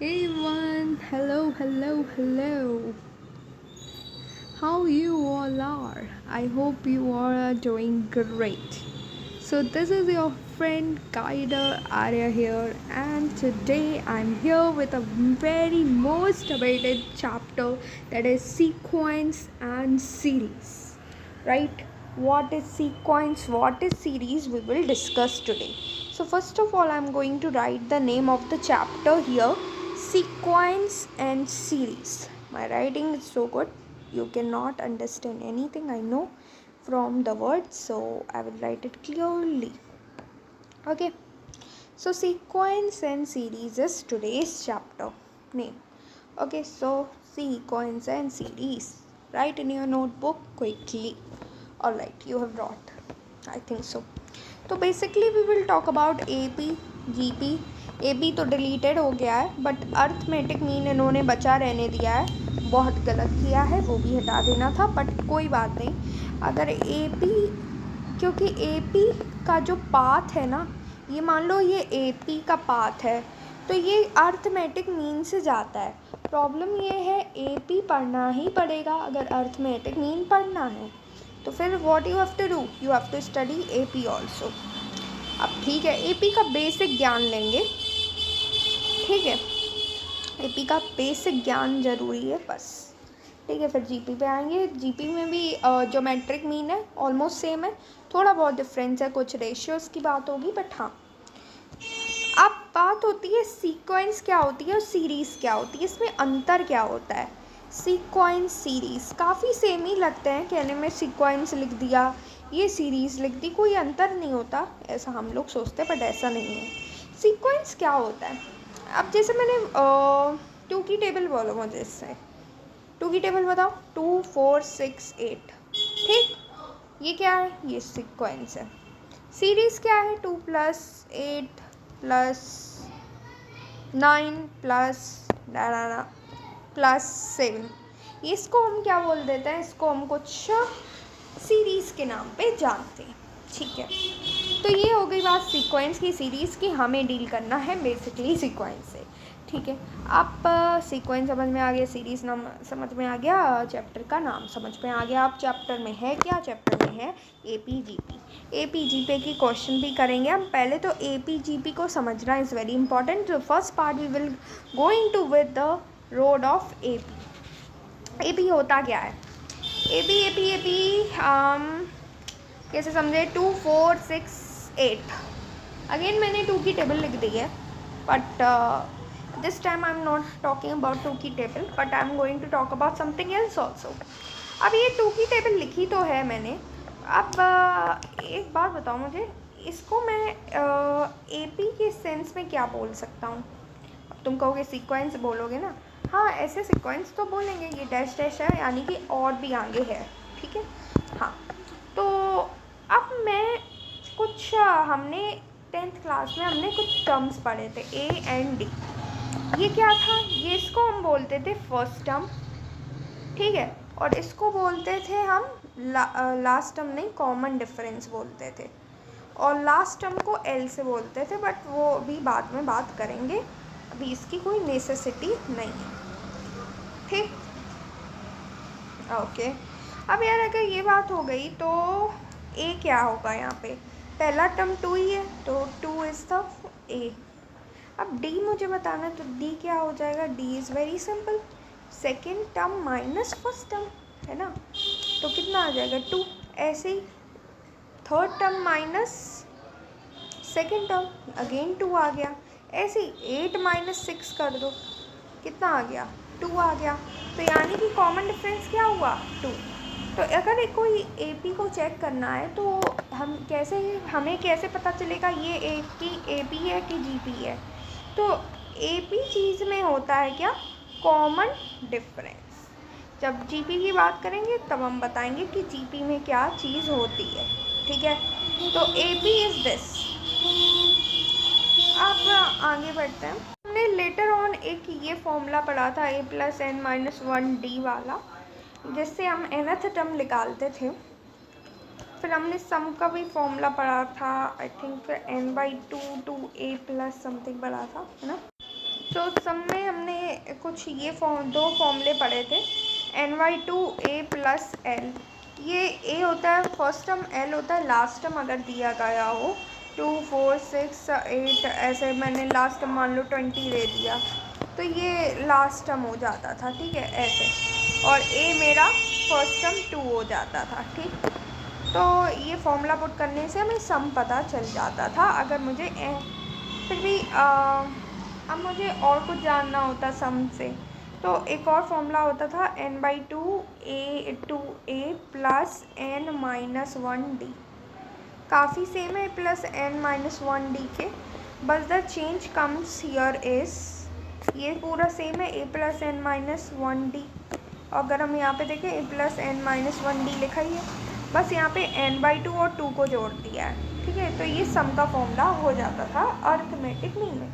Hey everyone, hello, hello, hello. How you all are? I hope you all are doing great. So this is your friend Guider Arya here, and today I'm here with a very most awaited chapter, that is sequence and series. Right? What is sequence? What is series? We will discuss today. So first of all, I'm going to write the name of the chapter here: sequence and series. My writing is so good, you cannot understand anything, I know, from the words, so I will write it clearly. Okay, so sequence and series is today's chapter name. Okay, so sequence and series, write in your notebook quickly. Alright, you have brought, I think so. तो basically we will talk about AP, GP. AP तो deleted हो गया है, but arithmetic mean इन्होंने बचा रहने दिया है, बहुत गलत किया है, वो भी हटा देना था, बट कोई बात नहीं. अगर AP, क्योंकि AP का जो पाथ है ना, ये मान लो ये AP का पाथ है, तो ये अर्थमेटिक मीन से जाता है. प्रॉब्लम ये है AP पढ़ना ही पड़ेगा अगर अर्थमेटिक मीन पढ़ना है. तो फिर what you have to do, you have to study AP also. अब ठीक है, AP का बेसिक ज्ञान लेंगे. ठीक है, AP का बेसिक ज्ञान ज़रूरी है बस. ठीक है, फिर GP पे आएंगे. GP में भी ज्योमेट्रिक मीन है, ऑलमोस्ट सेम है, थोड़ा बहुत डिफरेंस है, कुछ रेशियोज़ की बात होगी, बट हाँ. अब बात होती है सीक्वेंस क्या होती है और सीरीज़ क्या होती है, इसमें अंतर क्या होता है. सीक्वेंस सीरीज़ काफ़ी सेम ही लगते हैं कहने में. सीक्वेंस लिख दिया, ये सीरीज़ लिख दी, कोई अंतर नहीं होता, ऐसा हम लोग सोचते हैं, बट ऐसा नहीं है. सीक्वेंस क्या होता है, अब जैसे मैंने 2 की टेबल बोलो मुझे, इससे 2 की टेबल बताओ. 2 4 6 8. ठीक, ये क्या है, ये सीक्वेंस है. सीरीज़ क्या है, 2 + 8 + 9 + 7. इसको हम क्या बोल देते हैं, इसको हम कुछ सीरीज़ के नाम पे जानते हैं. ठीक है, तो ये हो गई बात सीक्वेंस की. सीरीज़ की हमें डील करना है बेसिकली सीक्वेंस से. ठीक है, आप सीक्वेंस समझ में आ गया, सीरीज़ नाम समझ में आ गया, चैप्टर का नाम समझ में आ गया. आप चैप्टर में है क्या, चैप्टर में है AP GP. AP GP की क्वेश्चन भी करेंगे हम. पहले तो AP GP को समझना इज़ वेरी इंपॉर्टेंट. तो first part we will going to with the road of AP. AP होता क्या है, AP कैसे समझे. 2 4 6 8. अगेन मैंने 2 की टेबल लिख दी है, but this time I am not talking about 2 की table, but I am going to talk about something else also. अब ये 2 की टेबल लिखी तो है मैंने. अब एक बात बताओ मुझे, इसको मैं AP के सेंस में क्या बोल सकता हूँ. अब तुम कहोगे सीक्वेंस बोलोगे ना, हाँ ऐसे सीक्वेंस तो बोलेंगे, ये डैश डैश है यानी कि और भी आगे है. ठीक है, हाँ. तो अब मैं कुछ हमने 10th क्लास में हमने कुछ टर्म्स पढ़े थे, A&D. ये क्या था, ये इसको हम बोलते थे फर्स्ट टर्म. ठीक है, और इसको बोलते थे हम लास्ट टर्म नहीं, कॉमन डिफरेंस बोलते थे. और लास्ट टर्म को L से बोलते थे, बट वो भी बाद में बात करेंगे, अभी इसकी कोई नेसेसिटी नहीं है. ठीक, ओके. अब यार अगर ये बात हो गई तो A क्या होगा यहाँ पे, पहला टर्म 2 ही है, तो 2 इज़ द A. अब D मुझे बताना है, तो D क्या हो जाएगा, D is very simple, second term minus first term, है ना, तो कितना आ जाएगा 2. ऐसे ही third term minus second term, again 2 आ गया. ऐसे ही 8 - 6 कर दो, कितना आ गया, 2 आ गया. तो यानी कि कॉमन डिफरेंस क्या हुआ, 2. तो अगर कोई AP को चेक करना है तो हमें कैसे पता चलेगा ये AP है कि GP है. तो AP चीज़ में होता है क्या, कॉमन डिफरेंस. जब GP की बात करेंगे तब हम बताएंगे कि GP में क्या चीज़ होती है. ठीक है, तो AP इज़ दिस. अब आगे बढ़ते हैं. हमने लेटर ऑन एक ये फॉर्मूला पढ़ा था, A + n - 1D वाला, जिससे हम nth टर्म निकालते थे. फिर हमने सम का भी फॉर्मूला पढ़ा था, आई थिंक फिर n/2 to A+ समथिंग पढ़ा था, है ना. तो सम में हमने कुछ ये दो फॉर्मूले पढ़े थे, ny2a प्लस एल। ये a होता है फर्स्ट टर्म, l होता है लास्ट टर्म अगर दिया गया हो 2 4 6 8, ऐसे मैंने लास्ट टर्म मान लो 20 दे दिया तो ये लास्ट टर्म हो जाता था, ठीक है, ऐसे। और a मेरा फर्स्ट टर्म 2 हो जाता था, ठीक। तो ये फॉर्मूला पुट करने से हमें सम पता चल जाता था। अगर मुझे फिर भी अब मुझे और कुछ जानना होता सम से, तो एक और फॉर्मूला होता था n/2a प्लस n-1d। काफ़ी सेम है प्लस n-1d के, बस the change comes here is, ये पूरा सेम है a प्लस n-1d। अगर हम यहाँ पे देखें a प्लस n-1d लिखा ही है, बस यहाँ पे n/2 और 2 को जोड़ दिया है, ठीक है। तो ये सम का फॉर्मूला हो जाता था अर्थमेटिक मीन में।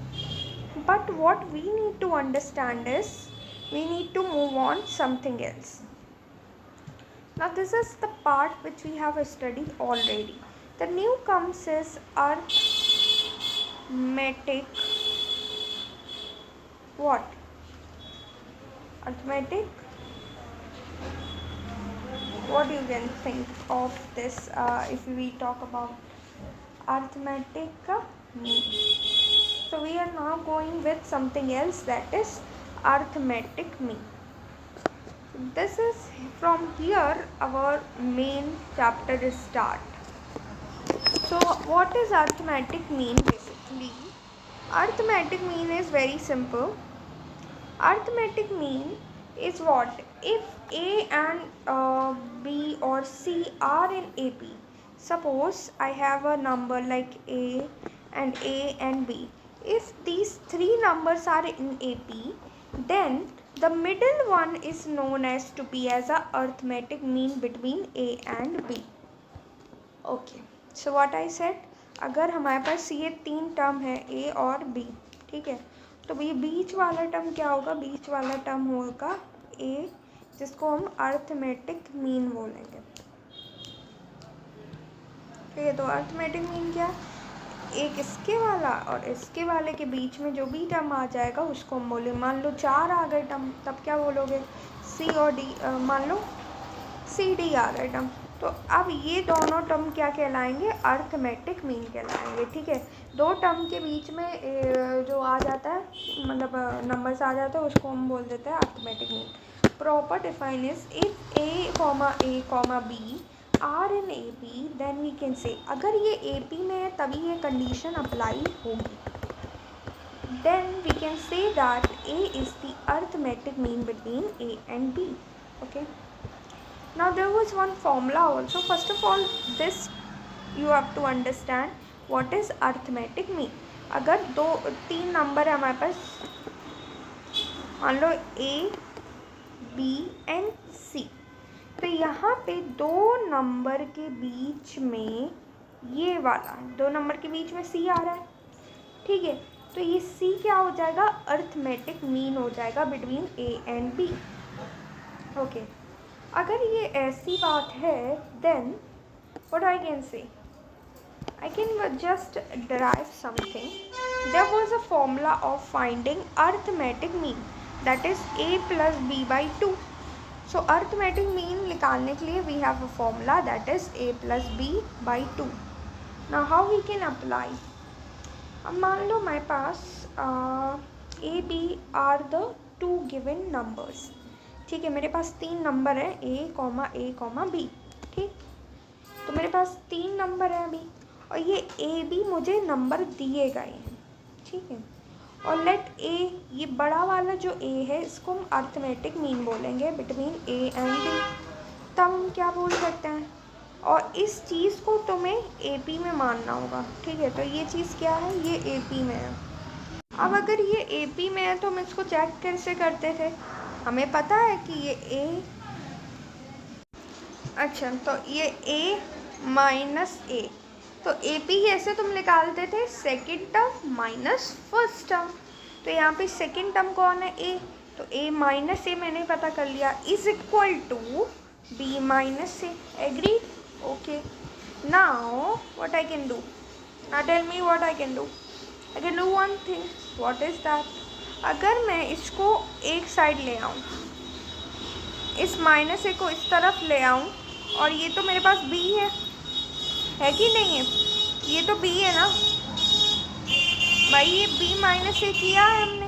But what we need to understand is we need to move on something else. Now this is the part which we have studied already. The new comes is arithmetic. What? Arithmetic. What you can think of this if we talk about arithmetic mean? So we are now going with something else, that is arithmetic mean. This is from here our main chapter is start. So what is arithmetic mean basically? Arithmetic mean is very simple. Arithmetic mean is what? If A and B or C are in AP, suppose I have a number like A and B. If these three numbers are in AP, then the middle one is known as to be as a arithmetic mean between A and B. Okay, so what I said, अगर हमारे पास ये तीन term है A और B, ठीक है, तो ये बीच वाला टर्म क्या होगा? बीच वाला टर्म होगा A, जिसको हम अर्थमेटिक मीन बोलेंगे, ठीक है। तो अर्थमेटिक मीन क्या? एक इसके वाला और इसके वाले के बीच में जो भी टर्म आ जाएगा उसको हम बोले, मान लो 4 आ गए टर्म, तब क्या बोलोगे? C और D, मान लो CD आ गए टर्म, तो अब ये दोनों टर्म क्या कहलाएंगे? अर्थमेटिक मीन कहलाएंगे, ठीक है। दो टर्म के बीच में जो आ जाता है, मतलब नंबर्स आ जाता है, उसको हम बोल देते हैं arithmetic mean. Proper define is if A, B are in AP, then we can say, अगर ये AP में है तभी ये कंडीशन अप्लाई होगी, then we can say that A is the arithmetic mean between A and B. Okay. Now there was one formula also. First of all, this you have to understand what is arithmetic mean. अगर तीन number है हमारे पास, मान लो A, B and C, तो यहाँ पे दो number के बीच में, ये वाला दो नंबर के बीच में C आ रहा है, ठीक है, तो ये C क्या हो जाएगा? अर्थमेटिक मीन हो जाएगा between A and B. Okay, अगर ये ऐसी बात है, then what I can say, I can just derive something. There was a formula of finding arithmetic mean, that is A plus B by 2. So arithmetic mean निकालने के लिए we have a formula that is A plus B by 2. Now how we can apply? अब मान लो मेरे पास A, B are the two given numbers, ठीक है। मेरे पास तीन नंबर है A, B, ठीक। तो मेरे पास तीन नंबर है अभी, और ये A, B मुझे नंबर दिए गए हैं, ठीक है। और लेट A, ये बड़ा वाला जो A है, इसको हम अर्थमेटिक मीन बोलेंगे बिटवीन A एंड B। तब हम क्या बोल सकते हैं? और इस चीज़ को तुम्हें AP में मानना होगा, ठीक है। तो ये चीज़ क्या है? ये AP में है। अब अगर ये AP में है तो हम इसको चेक कैसे करते थे? हमें पता है कि ये A, अच्छा, तो ये A माइनस A, तो AP ऐसे तुम निकालते थे second term minus first term. तो यहाँ पे सेकेंड टर्म कौन है? A, तो A माइनस A मैंने पता कर लिया, is equal to B minus A। Agreed? Okay, now what I can do? Now tell me what I can do. I can do one thing. What is that? अगर मैं इसको एक side ले आऊँ, इस माइनस ए को इस तरफ ले आऊँ, और ये तो मेरे पास बी है कि नहीं है? ये तो बी है ना भाई, ये बी माइनस ए किया है हमने।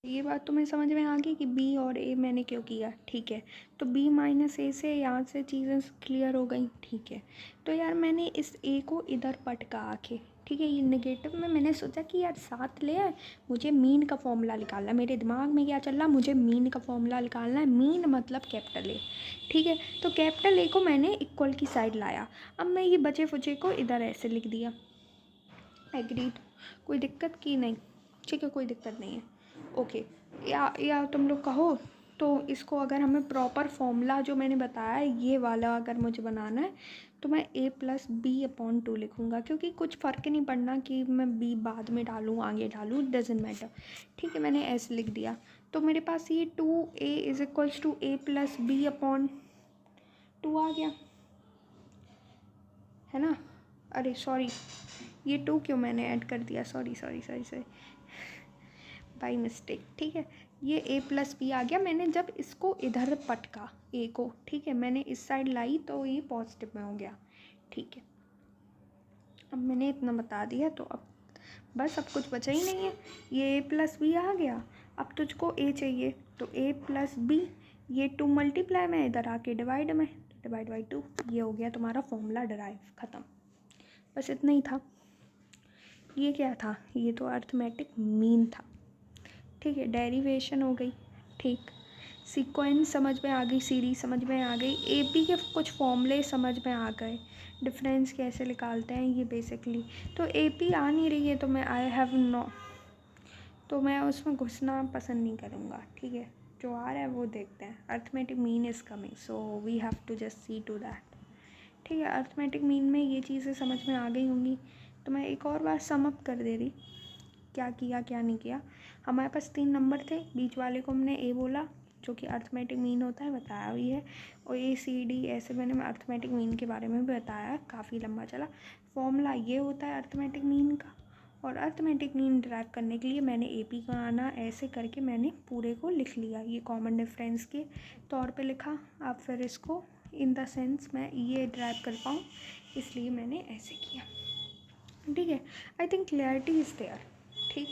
ये बात तुम्हें समझ में आ गई कि बी और ए मैंने क्यों किया, ठीक है। तो बी माइनस ए से यहाँ से चीज़ें क्लियर हो गई, ठीक है। तो यार मैंने इस ए को इधर पटका आके, ठीक है, ये नेगेटिव में मैंने सोचा कि यार साथ ले आए, मुझे मीन का फॉर्मूला निकालना है। मेरे दिमाग में क्या चल रहा, मुझे मीन का फॉर्मूला निकालना है। मीन मतलब कैपिटल ए, ठीक है। तो कैपिटल ए को मैंने इक्वल की साइड लाया। अब मैं ये बचे फुचे को इधर ऐसे लिख दिया। एग्रीड, कोई दिक्कत की नहीं, ठीक है, कोई दिक्कत नहीं है, ओके। या तुम लोग कहो तो इसको अगर हमें प्रॉपर फॉर्मूला जो मैंने बताया है ये वाला अगर मुझे बनाना है तो मैं a प्लस बी अपॉन 2 लिखूँगा, क्योंकि कुछ फ़र्क नहीं पड़ना कि मैं b बाद में डालूँ आगे डालूँ, डजेंट मैटर, ठीक है। मैंने ऐसे लिख दिया। तो मेरे पास ये 2a is equals to a plus b upon 2 आ गया, है ना। अरे सॉरी, ये 2 क्यों मैंने ऐड कर दिया, सॉरी बाई मिस्टेक, ठीक है। ये a प्लस बी आ गया। मैंने जब इसको इधर पटका a को, ठीक है, मैंने इस साइड लाई तो ये पॉजिटिव में हो गया, ठीक है। अब मैंने इतना बता दिया तो अब बस, अब कुछ बचा ही नहीं है। ये a प्लस बी आ गया। अब तुझको a चाहिए तो a प्लस बी, ये 2 मल्टीप्लाई में, इधर आके डिवाइड में, डिवाइड बाई 2, ये हो गया तुम्हारा फॉर्मूला डराइव, ख़त्म। बस इतना ही था। ये क्या था, ये तो अर्थमेटिक मीन था, ठीक है। डेरिवेशन हो गई, ठीक। सीक्वेंस समझ में आ गई, सीरीज समझ में आ गई, एपी के कुछ फॉर्मूले समझ में आ गए, डिफरेंस कैसे निकालते हैं ये बेसिकली। तो एपी आ नहीं रही है तो मैं आई हैव नो, तो मैं उसमें घुसना पसंद नहीं करूँगा, ठीक है। जो आ रहा है वो देखते हैं। Arithmetic mean is coming, so we have to just see to that, ठीक है। अर्थमेटिक मीन में ये चीज़ें समझ में आ गई होंगी। तो मैं एक और बार सम अप कर दे रही, क्या किया क्या नहीं किया। हमारे पास 3 नंबर थे, बीच वाले को हमने ए बोला जो कि अर्थमेटिक मीन होता है, बताया हुई है। और ACD ऐसे मैंने अर्थमेटिक मीन के बारे में भी बताया, काफ़ी लंबा चला। फॉर्मूला ये होता है अर्थमेटिक मीन का, और अर्थमेटिक मीन ड्राइव करने के लिए मैंने AP का आना ऐसे करके मैंने पूरे को लिख लिया। ये कॉमन डिफरेंस के तौर पे लिखा। अब फिर इसको इन द सेंस मैं ये ड्राइव कर पाऊँ, इसलिए मैंने ऐसे किया, ठीक है। I think clarity is there, ठीक।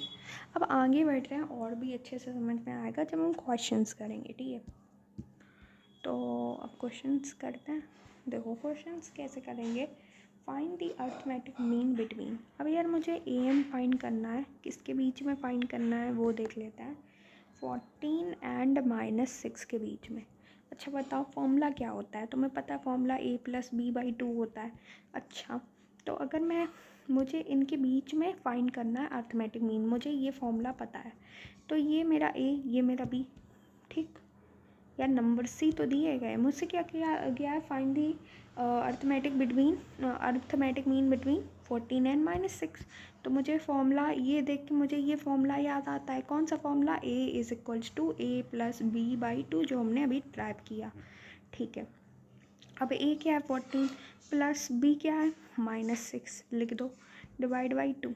अब आगे बढ़ रहे हैं, और भी अच्छे से समझ में आएगा जब हम क्वेश्चंस करेंगे, ठीक है। तो अब क्वेश्चंस करते हैं। देखो क्वेश्चंस कैसे करेंगे, find the arithmetic mean between. अब यार मुझे AM फाइंड करना है, किसके बीच में फाइंड करना है वो देख लेते हैं। 14 एंड -6 के बीच में। अच्छा बताओ फॉर्मूला क्या होता है, तुम्हें पता है formula a plus b by 2 होता है। अच्छा, तो अगर मुझे इनके बीच में फाइंड करना है अर्थमेटिक मीन, मुझे ये फॉर्मूला पता है, तो ये मेरा a, ये मेरा b, ठीक। यार नंबर सी तो दिए गए, मुझसे क्या किया गया है, find the arithmetic mean between 14 and -6। तो मुझे फॉर्मूला ये देख के मुझे ये फॉर्मूला याद आता है। कौन सा formula, a is equals to a plus b by 2, जो हमने अभी ड्राइव किया, ठीक है। अब a क्या है 14, प्लस b क्या है -6, लिख दो, डिवाइड बाई 2,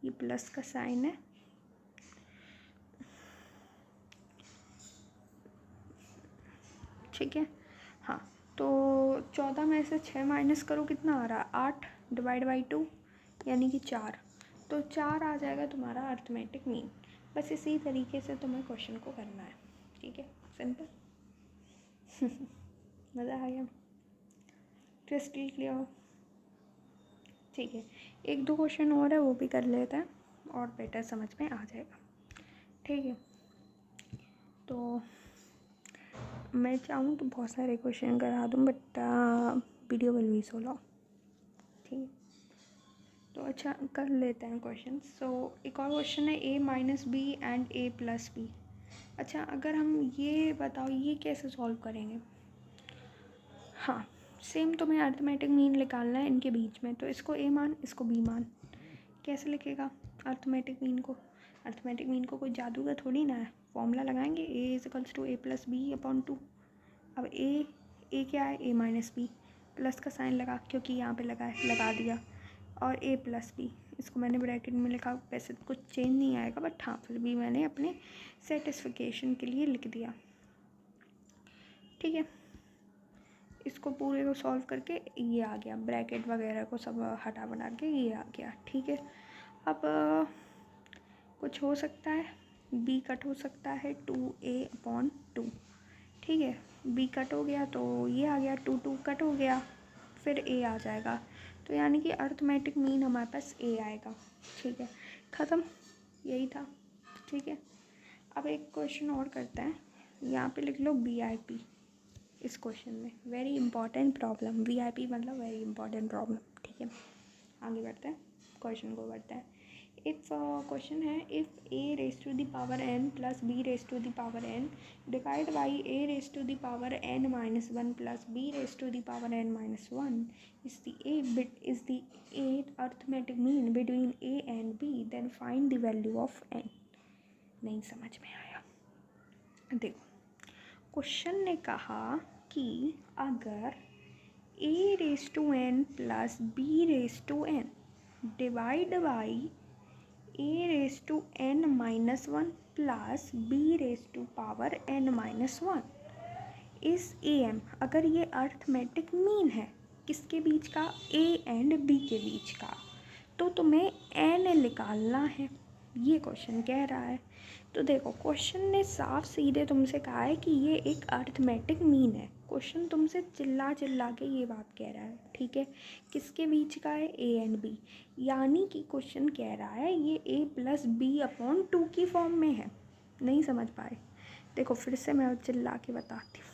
ये प्लस का साइन है, ठीक है। हाँ, तो 14 में से 6 माइनस करो, कितना आ रहा है 8, डिवाइड बाई 2 यानी कि 4, तो 4 आ जाएगा तुम्हारा अर्थमेटिक मीन। बस इसी तरीके से तुम्हें क्वेश्चन को करना है, ठीक है, सिंपल। मज़ा आ गया, क्रिस्टल क्लियर, ठीक है। एक दो क्वेश्चन और है वो भी कर लेते हैं और बेटर समझ में आ जाएगा, ठीक है। तो मैं चाहूँ तो बहुत सारे क्वेश्चन करा दूँ, but video will be so long, ठीक है। तो अच्छा कर लेते हैं क्वेश्चन। सो एक और क्वेश्चन है a minus b and a plus b. अच्छा अगर हम ये बताओ ये कैसे सॉल्व करेंगे। हाँ, सेम तुम्हें अर्थमेटिक मीन निकालना है इनके बीच में, तो इसको a मान इसको b मान, कैसे लिखेगा अर्थमेटिक मीन को। अर्थमेटिक मीन को कोई जादू का थोड़ी ना है, फॉर्मूला लगाएंगे a is equals to a plus b upon 2। अब a क्या है a माइनस बी, प्लस का साइन लगा क्योंकि यहाँ पे लगा है, लगा दिया, और a प्लस बी इसको मैंने ब्रैकेट में लिखा, वैसे तो कुछ चेंज नहीं आएगा बट हाँ फिर भी मैंने अपने सेटिस्फिकेशन के लिए लिख दिया। ठीक है, इसको पूरे को सॉल्व करके ये आ गया, ब्रैकेट वगैरह को सब हटा बना के ये आ गया। ठीक है, अब कुछ हो सकता है, b कट हो सकता है 2a/2। ठीक है, b कट हो गया तो ये आ गया, 2 कट हो गया, फिर a आ जाएगा, तो यानी कि अर्थमेटिक मीन हमारे पास a आएगा। ठीक है, ख़त्म, यही था। ठीक है, अब एक क्वेश्चन और करते हैं, यहाँ पे लिख लो VIP इस क्वेश्चन में, वेरी इंपॉर्टेंट प्रॉब्लम, VIP मतलब वेरी इंपॉर्टेंट प्रॉब्लम। ठीक है, आगे बढ़ते हैं, क्वेश्चन को बढ़ते हैं। इफ़ क्वेश्चन है, if a raise to the power n plus b raise to the power n divide by a raise to the power n-1 plus b raise to the power n-1 is the a arithmetic mean between a and b, then find the value of n। नहीं समझ में आया। देखो, question ने कहा कि अगर a raise to n plus b raise to n divide by a raise to n-1 plus b raise to power n-1 इस am, अगर ये अर्थमेटिक मीन है किसके बीच का, a एंड b के बीच का, तो तुम्हें n निकालना है, ये क्वेश्चन कह रहा है। तो देखो, क्वेश्चन ने साफ सीधे तुमसे कहा है कि ये एक अर्थमेटिक मीन है। क्वेश्चन तुमसे चिल्ला चिल्ला के ये बात कह रहा है। ठीक है, किसके बीच का है, a एंड b, यानी कि क्वेश्चन कह रहा है ये a+b/2 की फॉर्म में है। नहीं समझ पाए, देखो फिर से मैं चिल्ला के बताती हूँ।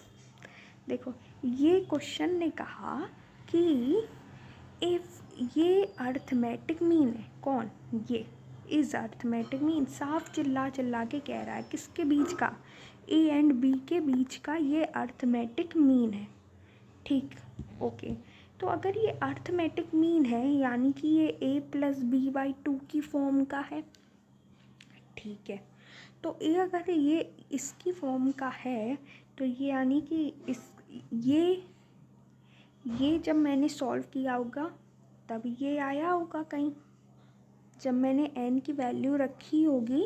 देखो, ये क्वेश्चन ने कहा कि इफ़ ये अर्थमेटिक मीन है, कौन, ये इज़ अर्थमेटिक मीन, साफ चिल्ला चिल्ला के कह रहा है किसके बीच का, a एंड b के बीच का ये अर्थमेटिक मीन है। ठीक, ओके, तो अगर ये अर्थमेटिक मीन है यानी कि ये a+b/2 की फॉर्म का है। ठीक है, तो ये अगर ये इसकी फॉर्म का है तो ये यानी कि इस ये जब मैंने सॉल्व किया होगा तब ये आया होगा कहीं, जब मैंने n की वैल्यू रखी होगी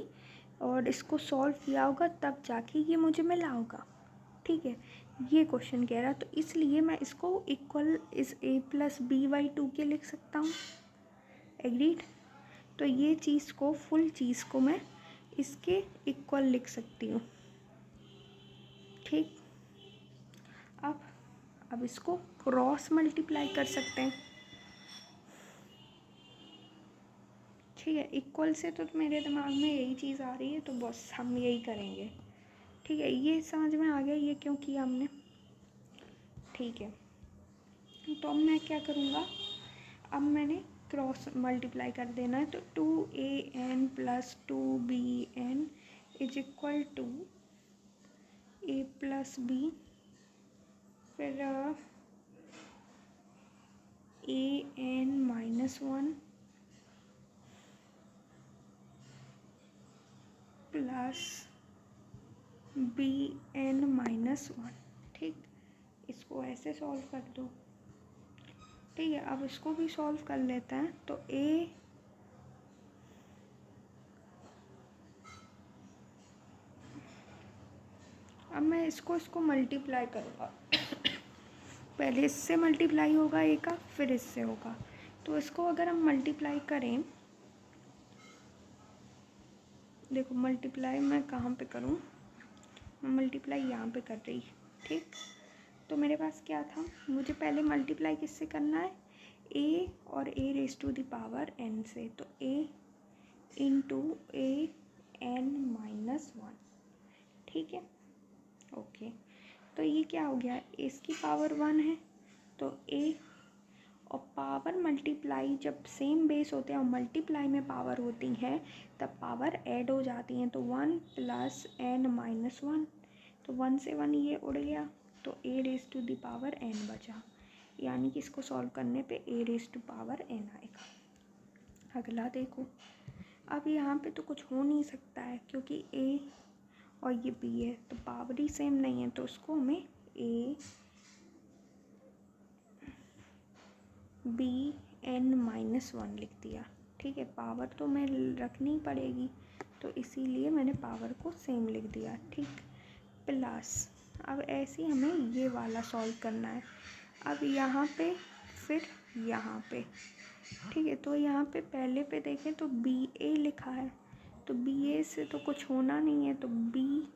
और इसको सॉल्व किया होगा तब जाके ये मुझे मिला होगा। ठीक है, ये क्वेश्चन कह रहा, तो इसलिए मैं इसको इक्वल इस a+b/2 के लिख सकता हूँ। एग्रीड, तो ये चीज़ को, फुल चीज़ को मैं इसके इक्वल लिख सकती हूँ। ठीक, अब इसको क्रॉस मल्टीप्लाई कर सकते हैं। ठीक है, इक्वल से तो मेरे दिमाग में यही चीज़ आ रही है, तो बस हम यही करेंगे। ठीक है, ये समझ में आ गया ये क्यों किया हमने। ठीक है, तो अब मैं क्या करूँगा, अब मैंने क्रॉस मल्टीप्लाई कर देना है, तो 2an plus 2bn is equal to a+b, फिर an-1 प्लस bn-1। ठीक, इसको ऐसे सॉल्व कर दो। ठीक है, अब इसको भी सॉल्व कर लेते हैं, तो अब मैं इसको मल्टीप्लाई करूँगा। पहले इससे मल्टीप्लाई होगा a का, फिर इससे होगा, तो इसको अगर हम मल्टीप्लाई करें, देखो मल्टीप्लाई मैं कहाँ पे करूँ, मैं मल्टीप्लाई यहाँ पे कर रही। ठीक, तो मेरे पास क्या था, मुझे पहले मल्टीप्लाई किससे करना है, a और a raise to the power n से, तो a इंटू an-1। ठीक है, ओके, तो ये क्या हो गया, इसकी पावर 1 है तो a, और पावर मल्टीप्लाई जब सेम बेस होते हैं और मल्टीप्लाई में पावर होती हैं तब पावर ऐड हो जाती हैं, तो 1 प्लस n-1, तो 1 से 1 ये उड़ गया, तो a raise to the power n बचा, यानी कि इसको सॉल्व करने पे a raise to power n आएगा। अगला देखो, अब यहाँ पे तो कुछ हो नहीं सकता है क्योंकि a और ये b है तो पावर ही सेम नहीं है, तो उसको हमें a bn-1 लिख दिया। ठीक है, पावर तो मैं रखनी ही पड़ेगी, तो इसीलिए मैंने पावर को सेम लिख दिया, ठीक, प्लस अब ऐसे ही हमें ये वाला सॉल्व करना है। अब यहाँ पे फिर यहाँ पे, ठीक है, तो यहाँ पे पहले पे देखें तो बी ए लिखा है, तो बी ए से तो कुछ होना नहीं है, तो बी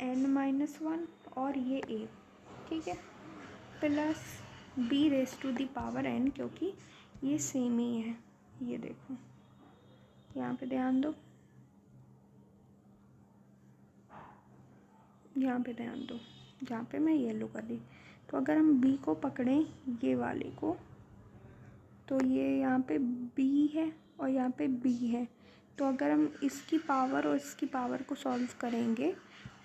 n-1 और ये a, ठीक है, plus b raise to the power n, क्योंकि ये सेम ही है। ये देखो यहाँ पे ध्यान दो, यहाँ पे ध्यान दो, जहाँ पे मैं येलो कर दी। तो अगर हम b को पकड़ें ये वाले को, तो ये यहाँ पे b है और यहाँ पे b है, तो अगर हम इसकी पावर और इसकी पावर को सॉल्व करेंगे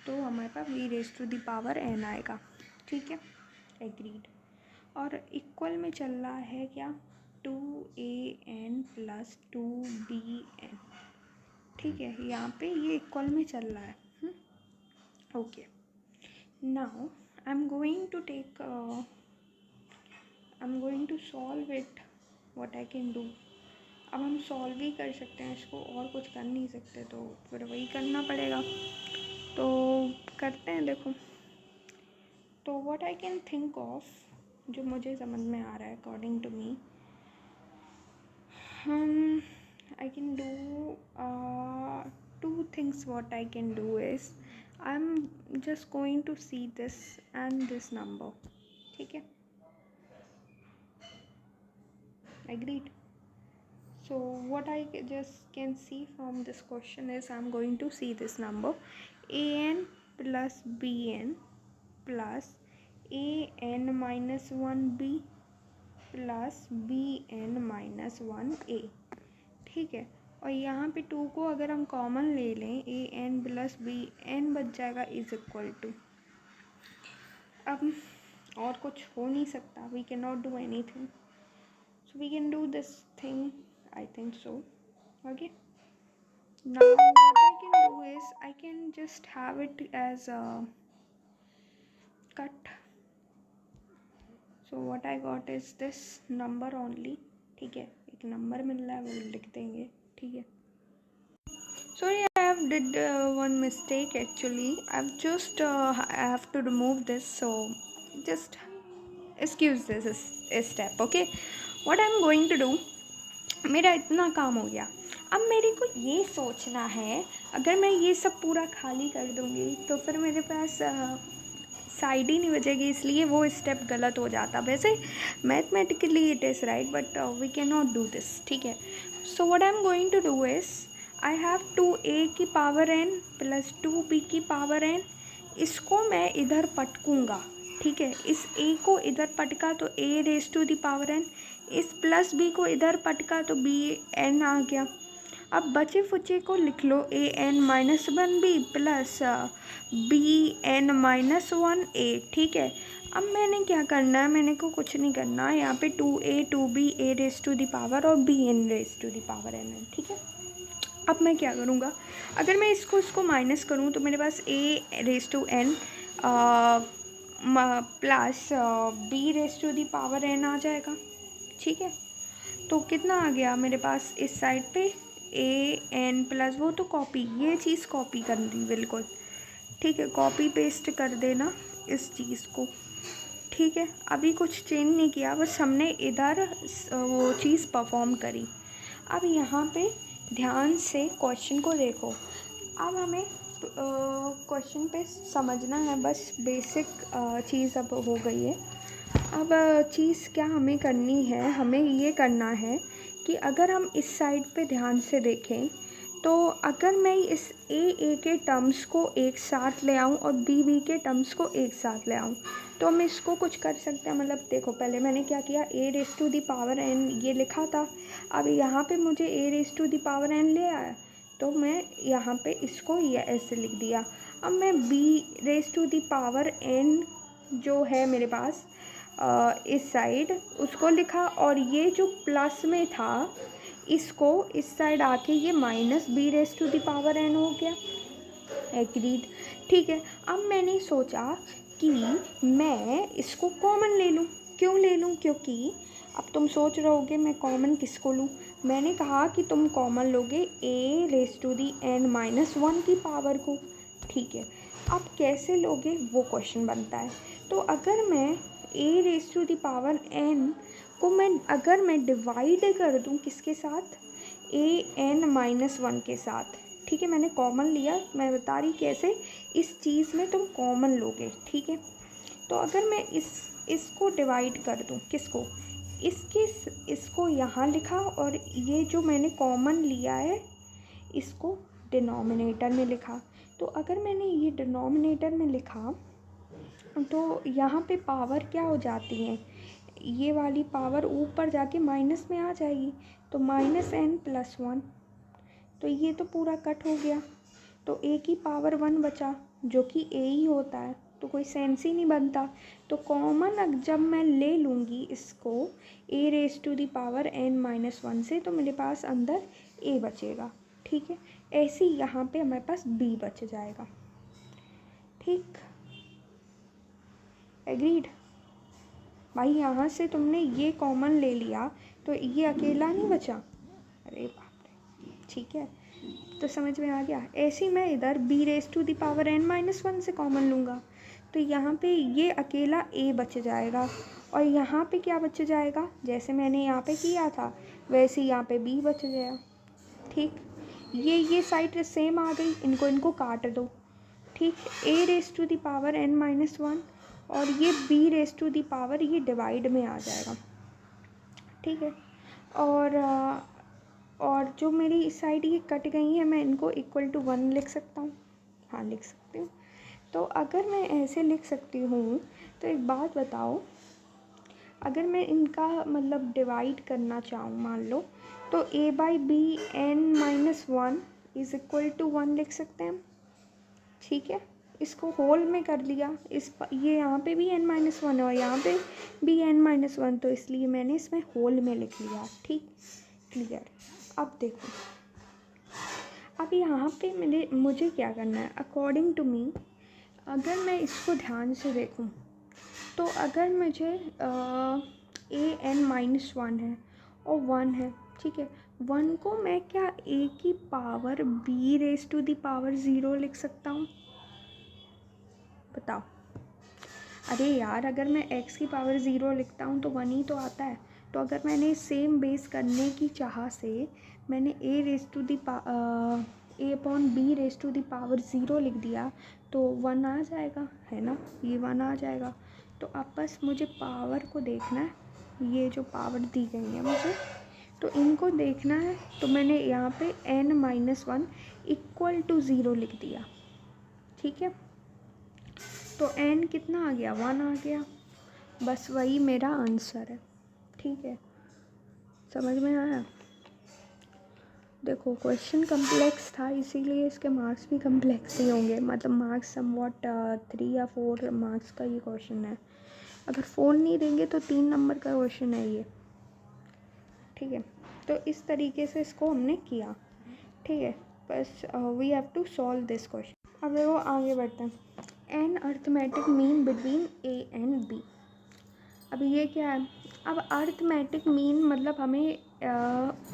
तो हमारे पास v raise to the power n आएगा, ठीक है, एग्रीड। और इक्वल में चल रहा है क्या, 2an प्लस 2bn, ठीक है, यहाँ पे ये इक्वल में चल रहा है। Okay, now I am going to solve it, what I can do. अब हम सॉल्व ही कर सकते हैं इसको, और कुछ कर नहीं सकते, तो फिर वही करना पड़ेगा, तो करते हैं। देखो, तो what I can think of, जो मुझे समझ में आ रहा है according to me, I can do two things. What I can do is I'm just going to see this and this number, ठीक है, agreed. So what I just can see from this question is I'm going to see this number an plus bn plus an minus 1b plus bn-1a, ठीक है, और यहाँ पे 2 को अगर हम कॉमन ले लें, an प्लस bn बच जाएगा इज इक्वल टू, अब और कुछ हो नहीं सकता, we can not do anything, so we can do this thing, I think so. Okay, now what I can do is I can just have it as a cut, so what I got is this number only, ठीक है, एक number मिल रहा है, वो लिख देंगे, ठीक है। Sorry, I have did one mistake actually. I've just I have to remove this, so just excuse this step. Okay, what I'm going to do, मेरा इतना काम हो गया, अब मेरे को ये सोचना है, अगर मैं ये सब पूरा खाली कर दूँगी तो फिर मेरे पास साइड ही नहीं बचेगी, इसलिए वो स्टेप गलत हो जाता। वैसे mathematically it is right, but we can not do this, ठीक है। So what I am going to do is I have 2a की पावर n प्लस 2b की पावर n, इसको मैं इधर पटकूँगा, ठीक है, इस a को इधर पटका तो a raise to the power n, इस प्लस b को इधर पटका तो bn आ गया। अब बचे फुचे को लिख लो, an-1b प्लस bn-1a, ठीक है। अब मैंने क्या करना है, मैंने को कुछ नहीं करना है, यहाँ पे 2a 2b a raise to the power और bn raise to the power n है, ठीक है। अब मैं क्या करूँगा, अगर मैं इसको माइनस करूँ तो मेरे पास a raise to n plus b raise to the power n आ जाएगा, ठीक है। तो कितना आ गया मेरे पास इस साइड पे an प्लस, वो तो कॉपी, ये चीज़ कॉपी कर दी बिल्कुल, ठीक है, कॉपी पेस्ट कर देना इस चीज़ को, ठीक है। अभी कुछ चेंज नहीं किया, बस हमने इधर वो चीज़ परफॉर्म करी। अब यहाँ पे ध्यान से क्वेश्चन को देखो, अब हमें क्वेश्चन पे समझना है, बस बेसिक चीज़ अब हो गई है। अब चीज़ क्या हमें करनी है, हमें ये करना है कि अगर हम इस साइड पे ध्यान से देखें, तो अगर मैं इस a के टर्म्स को एक साथ ले आऊँ और b के टर्म्स को एक साथ ले आऊँ, तो हम इसको कुछ कर सकते हैं। मतलब देखो, पहले मैंने क्या किया, a raise to the power n ये लिखा था, अब यहाँ पे मुझे a raise to the power n ले आया, तो मैं यहाँ पे इसको ये ऐसे लिख दिया। अब मैं b raise to the power n जो है मेरे पास इस साइड, उसको लिखा, और ये जो प्लस में था इसको इस साइड आके ये minus b raise to the power n हो गया, एग्रीड, ठीक है। अब मैंने सोचा कि मैं इसको कॉमन ले लूँ, क्यों ले लूँ, क्योंकि अब तुम सोच रहे होगे मैं कॉमन किसको लूँ। मैंने कहा कि तुम कॉमन लोगे a⁻n−1 की पावर को, ठीक है। अब कैसे लोगे वो क्वेश्चन बनता है। तो अगर मैं a⁻n को अगर मैं डिवाइड कर दूँ किसके साथ, an−1 के साथ, ठीक है। मैंने कॉमन लिया, मैं बता रही कैसे इस चीज़ में तुम कॉमन लोगे, ठीक है। तो अगर मैं इसको डिवाइड कर दूँ, किसको, इसको यहाँ लिखा और ये जो मैंने कॉमन लिया है इसको डिनोमिनेटर में लिखा। तो अगर मैंने ये डिनोमिनेटर में लिखा तो यहाँ पे पावर क्या हो जाती है, ये वाली पावर ऊपर जाके माइनस में आ जाएगी, तो -n+1, तो ये तो पूरा कट हो गया। तो a की पावर 1 बचा जो कि a ही होता है, तो कोई सेंस ही नहीं बनता। तो कॉमन जब मैं ले लूँगी इसको a⁻n−1 से, तो मेरे पास अंदर a बचेगा, ठीक है। ऐसे ही यहाँ पे हमारे पास b बच जाएगा, ठीक। एग्रीड भाई। यहाँ से तुमने ये कॉमन ले लिया तो ये अकेला नहीं बचा, अरे बाप रे, ठीक है। तो समझ में आ गया। ऐसे ही मैं इधर b⁻n−1 से कॉमन लूँगा, तो यहाँ पे ये अकेला a बच जाएगा और यहाँ पे क्या बच जाएगा, जैसे मैंने यहाँ पे किया था वैसे यहाँ पे b बच गया, ठीक। ये साइड सेम आ गई, इनको काट दो, ठीक। a⁻n−1 और ये b⁻, ये डिवाइड में आ जाएगा, ठीक है। और जो मेरी इस साइड ये कट गई है, मैं इनको =1 लिख सकता हूँ, हाँ लिख सकती हूँ। तो अगर मैं ऐसे लिख सकती हूँ तो एक बात बताओ, अगर मैं इनका मतलब डिवाइड करना चाहूँ मान लो, तो a/bn−1 = 1 लिख सकते हैं, ठीक है। इसको होल में कर लिया, ये यहाँ पे भी n-1 है और यहाँ पे भी n-1, तो इसलिए मैंने इसमें होल में लिख लिया, ठीक, क्लियर। अब देखो, अब यहाँ पे मुझे क्या करना है, अकॉर्डिंग टू मी, अगर मैं इसको ध्यान से देखूँ तो अगर मुझे an-1 है और 1 है, ठीक है। 1 को मैं क्या a की पावर b⁻0 लिख सकता हूँ, बताओ। अरे यार, अगर मैं x की पावर 0 लिखता हूँ तो 1 ही तो आता है। तो अगर मैंने सेम बेस करने की चाह से मैंने a/b⁻0 लिख दिया तो 1 आ जाएगा, है ना, ये 1 आ जाएगा। तो अब बस मुझे पावर को देखना है, ये जो पावर दी गई है मुझे, तो इनको देखना है। तो मैंने यहाँ पे n-1 = 0 लिख दिया, ठीक है। तो n कितना आ गया, 1 आ गया, बस वही मेरा आंसर है, ठीक है। समझ में आया। देखो क्वेश्चन कम्प्लेक्स था, इसीलिए इसके मार्क्स भी कम्प्लेक्स ही होंगे, मतलब मार्क्स समवॉट 3 या 4 मार्क्स का ये क्वेश्चन है। अगर 4 नहीं देंगे तो 3 नंबर का क्वेश्चन है ये, ठीक है। तो इस तरीके से इसको हमने किया, ठीक है। बस we have to solve this question. अब देखो आगे बढ़ते हैं। An arithmetic mean between a and b। अब ये क्या है, अब अर्थमेटिक मीन मतलब हमें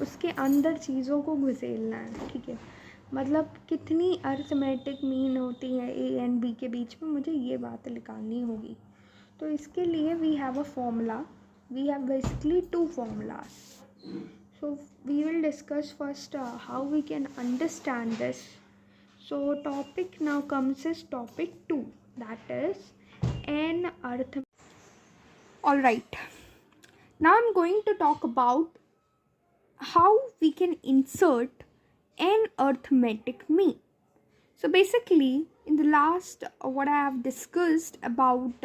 उसके अंदर चीज़ों को घुसेलना है, ठीक है। मतलब कितनी अर्थमेटिक मीन होती है a एंड b के बीच में, मुझे ये बात निकालनी होगी। तो इसके लिए we have a formula, we have basically 2 formulas. So we will discuss first how we can understand this. So topic now comes is topic 2, that is an arith. All right, now I'm going to talk about how we can insert an arithmetic mean. So basically in the last what I have discussed about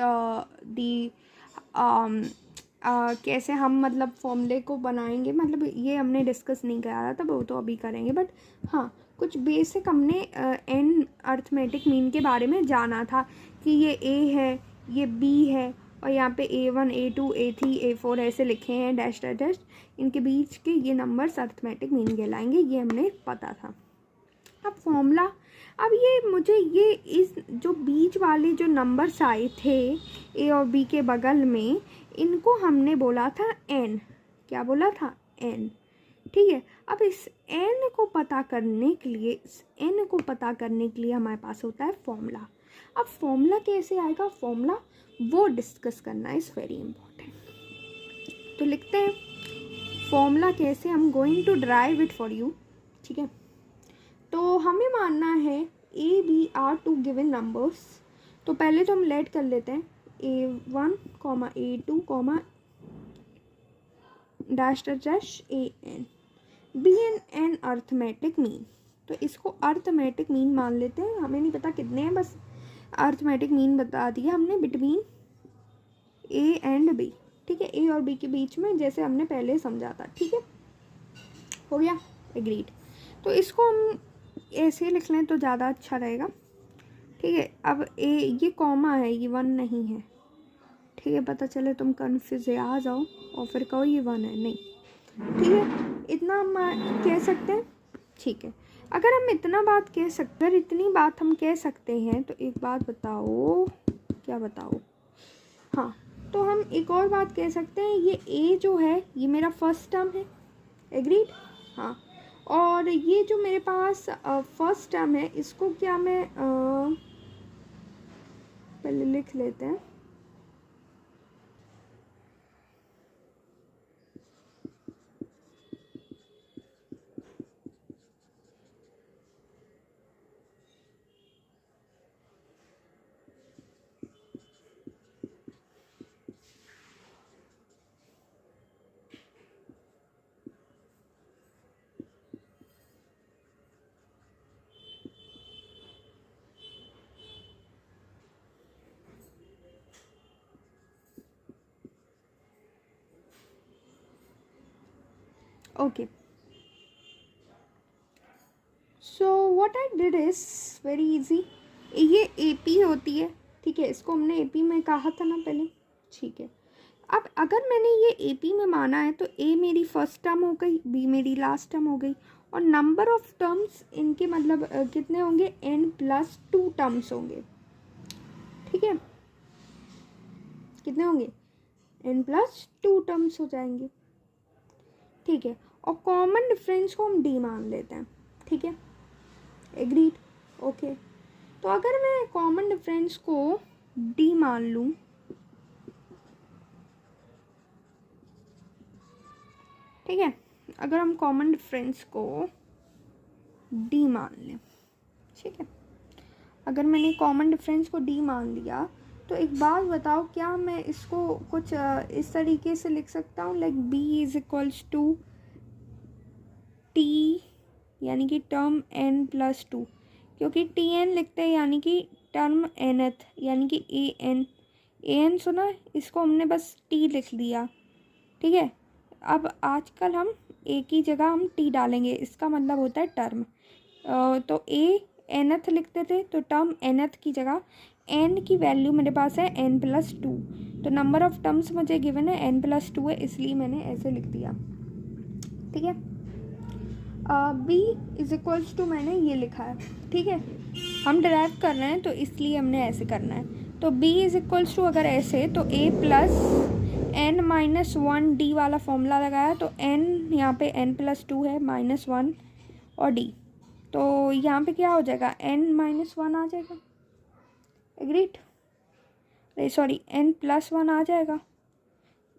the कैसे हम मतलब फॉर्मूले को बनाएंगे, मतलब ये हमने discuss नहीं करा था, वो तो अभी करेंगे। बट हाँ, कुछ बेसिक हमने एन अर्थमेटिक मीन के बारे में जाना था कि ये a है, ये b है और यहाँ पे a1 a2 a3 a4 ऐसे लिखे हैं डैश डैश डैश, इनके बीच के ये नंबर्स अर्थमेटिक मीन कहलाएंगे, ये हमने पता था। अब फॉर्मूला, अब ये मुझे ये इस जो बीच वाले जो नंबर्स आए थे ए और बी के बगल में, इनको हमने बोला था n, क्या बोला था n, ठीक है। अब इस n को पता करने के लिए हमारे पास होता है फॉर्मूला। अब फॉर्मूला कैसे आएगा, फॉर्मूला वो डिस्कस करना इज़ वेरी इंपॉर्टेंट। तो लिखते हैं फॉर्मूला कैसे, हम going to derive it for you, ठीक है। तो हमें मानना है A B are two given numbers. तो पहले तो हम लेट कर लेते हैं A1, A2, dash dash AN, B and N arithmetic mean. तो इसको अर्थमेटिक मीन मान लेते हैं, हमें नहीं पता कितने हैं, बस अर्थमेटिक मीन बता दिया हमने बिटवीन A एंड B, ठीक है। A और B के बीच में, जैसे हमने पहले समझा था, ठीक है, हो गया, एग्रीड। तो इसको हम ऐसे लिख लें तो ज़्यादा अच्छा रहेगा, ठीक है। अब ये कॉमा है, ये 1 नहीं है, ठीक है। पता चले तुम कन्फ्यूज आ जाओ और फिर कहो ये 1 है, नहीं, ठीक है। इतना हम कह सकते हैं, ठीक है। अगर हम इतना बात कह सकते, अगर इतनी बात हम कह सकते हैं तो एक बात बताओ, क्या बताओ, हाँ, तो हम एक और बात कह सकते हैं, ये A जो है ये मेरा फर्स्ट टर्म है, एग्रीड, हाँ। और ये जो मेरे पास फर्स्ट टर्म है, इसको क्या मैं पहले लिख लेते हैं, okay. So what I did is very easy, ये AP होती है, ठीक है, इसको हमने AP में कहा था ना पहले, ठीक है। अब अगर मैंने ये AP में माना है तो A मेरी फर्स्ट टर्म हो गई, B मेरी लास्ट टर्म हो गई, और नंबर ऑफ टर्म्स इनके मतलब कितने होंगे, N+2 टर्म्स होंगे, ठीक है। कितने होंगे, N+2 टर्म्स हो जाएंगे, ठीक है। और कॉमन डिफरेंस को हम D मान लेते हैं, ठीक है, एग्रीड, ओके। तो अगर मैं कॉमन डिफरेंस को D मान लूँ, ठीक है, अगर हम कॉमन डिफरेंस को D मान लें, ठीक है, अगर मैंने कॉमन डिफरेंस को D मान लिया, तो एक बात बताओ, क्या मैं इसको कुछ इस तरीके से लिख सकता हूँ, like B is equals to T, यानी कि टर्म N+2, क्योंकि TN लिखते हैं यानी कि टर्म nth, यानी कि AN सुना, इसको हमने बस T लिख दिया, ठीक है। अब आजकल हम A की जगह हम T डालेंगे, इसका मतलब होता है टर्म। तो A nth लिखते थे, तो टर्म nth की जगह N की वैल्यू मेरे पास है N+2, तो नंबर ऑफ टर्म्स मुझे गिवन है N+2 है, इसलिए मैंने ऐसे लिख दिया, ठीक है। B इज इक्वल्स टू मैंने ये लिखा है, ठीक है, हम डिराइव कर रहे हैं तो इसलिए हमने ऐसे करना है। तो B इज इक्वल्स टू अगर ऐसे, तो A+N-1 D वाला फॉर्मूला लगाया, तो N यहाँ पे N+2 है, -1 और D, तो यहाँ पे क्या हो जाएगा, N-1 आ जाएगा, एग्रीड, सॉरी N+1 आ जाएगा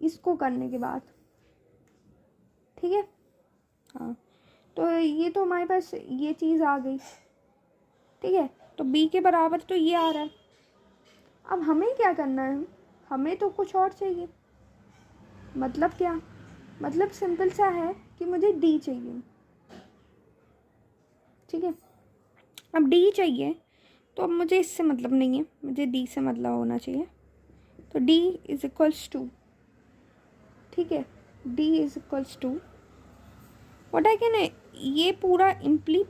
इसको करने के बाद, ठीक है, हाँ। तो ये तो हमारे पास ये चीज़ आ गई, ठीक है। तो B के बराबर तो ये आ रहा है। अब हमें क्या करना है, हमें तो कुछ और चाहिए, मतलब क्या, मतलब सिंपल सा है कि मुझे D चाहिए, ठीक है। अब D चाहिए तो अब मुझे इससे मतलब नहीं है, मुझे D से मतलब होना चाहिए, तो D इज इक्वल्स टू, ठीक है, D is equals to what I can, ये पूरा इम्प्ली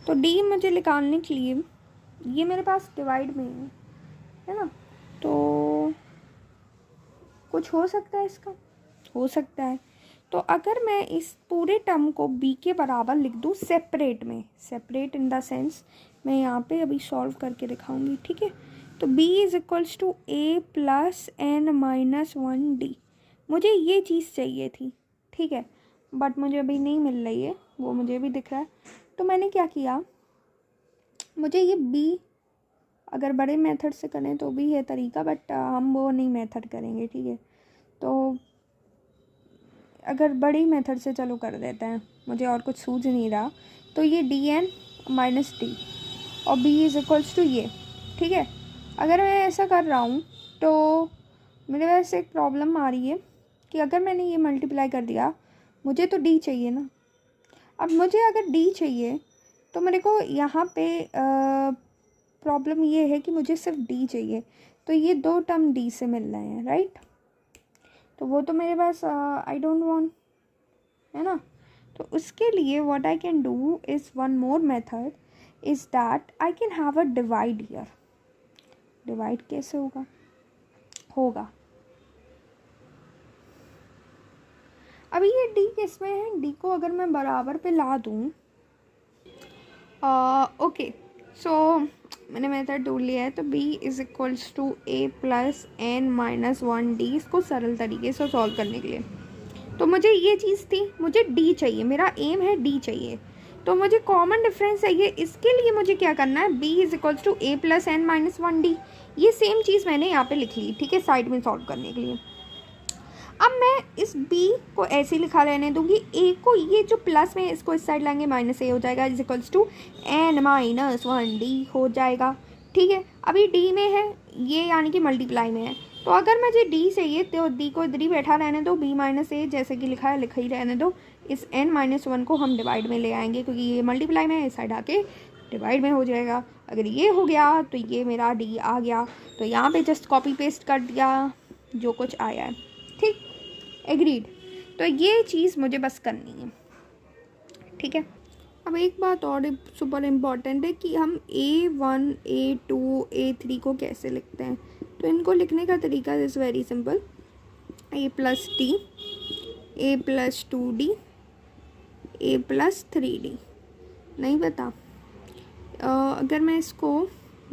तो D मुझे निकालने के लिए, ये मेरे पास डिवाइड में है ना, तो कुछ हो सकता है इसका, हो सकता है। तो अगर मैं इस पूरे टर्म को B के बराबर लिख दूँ सेपरेट में, सेपरेट इन द सेंस मैं यहाँ पे अभी सॉल्व करके दिखाऊंगी, ठीक है। तो b is equals to a plus n minus 1d, मुझे ये चीज़ चाहिए थी, ठीक है, बट मुझे अभी नहीं मिल रही है, वो मुझे भी दिख रहा है। तो मैंने क्या किया, मुझे ये b अगर बड़े मेथड से करें तो भी है तरीका, बट हम वो नहीं मेथड करेंगे, ठीक है। तो अगर बड़ी मेथड से चलो कर देते हैं, मुझे और कुछ सूझ नहीं रहा। तो ये डी एन माइनस डी और बी इज़ इक्वल्स टू ये, ठीक है। अगर मैं ऐसा कर रहा हूँ तो मेरे पास एक प्रॉब्लम आ रही है कि अगर मैंने ये मल्टीप्लाई कर दिया, मुझे तो डी चाहिए ना। अब मुझे अगर डी चाहिए तो मेरे को यहाँ पे प्रॉब्लम ये है कि मुझे सिर्फ डी चाहिए, तो ये दो टर्म डी से मिल रहे हैं, राइट। तो वो तो मेरे पास आई डोंट वांट, है ना। तो उसके लिए what I can do is one more method is that I can have a divide here. Divide कैसे होगा अभी ये डी किसमें है, डी को अगर मैं बराबर पे ला दूँ, ओके, सो मैंने मेथड ढूंढ लिया है। तो b is equals to a plus n minus 1d, इसको सरल तरीके से सॉल्व करने के लिए तो मुझे ये चीज़ थी, मुझे d चाहिए, मेरा एम है d चाहिए, तो मुझे कॉमन डिफरेंस चाहिए। इसके लिए मुझे क्या करना है, b is equals to a plus n minus 1d, ये सेम चीज़ मैंने यहाँ पे लिख ली, ठीक है, साइड में सॉल्व करने के लिए। अब मैं इस b को ऐसे ही लिखा रहने दूंगी, a को ये जो प्लस में इसको इस साइड लाएंगे, माइनस a हो जाएगा, is equals to n minus 1d हो जाएगा, ठीक है। अभी d में है ये, यानी कि मल्टीप्लाई में है, तो अगर मुझे d चाहिए तो d को इधर ही बैठा रहने दो, b माइनस a जैसे कि लिखा है लिखा ही रहने दो। इस n माइनस 1 को हम डिवाइड में ले आएंगे, क्योंकि ये मल्टीप्लाई में है, इस साइड आके डिवाइड में हो जाएगा। अगर ये हो गया तो ये मेरा d आ गया, तो यहाँ पे जस्ट कॉपी पेस्ट कर दिया जो कुछ आया है, ठीक, एग्रीड। तो ये चीज़ मुझे बस करनी है, ठीक है। अब एक बात और सुपर इम्पॉर्टेंट है कि हम A1 A2 A3 को कैसे लिखते हैं। तो इनको लिखने का तरीका is very simple, a plus D, A plus 2d, A plus 3d। नहीं पता, अगर मैं इसको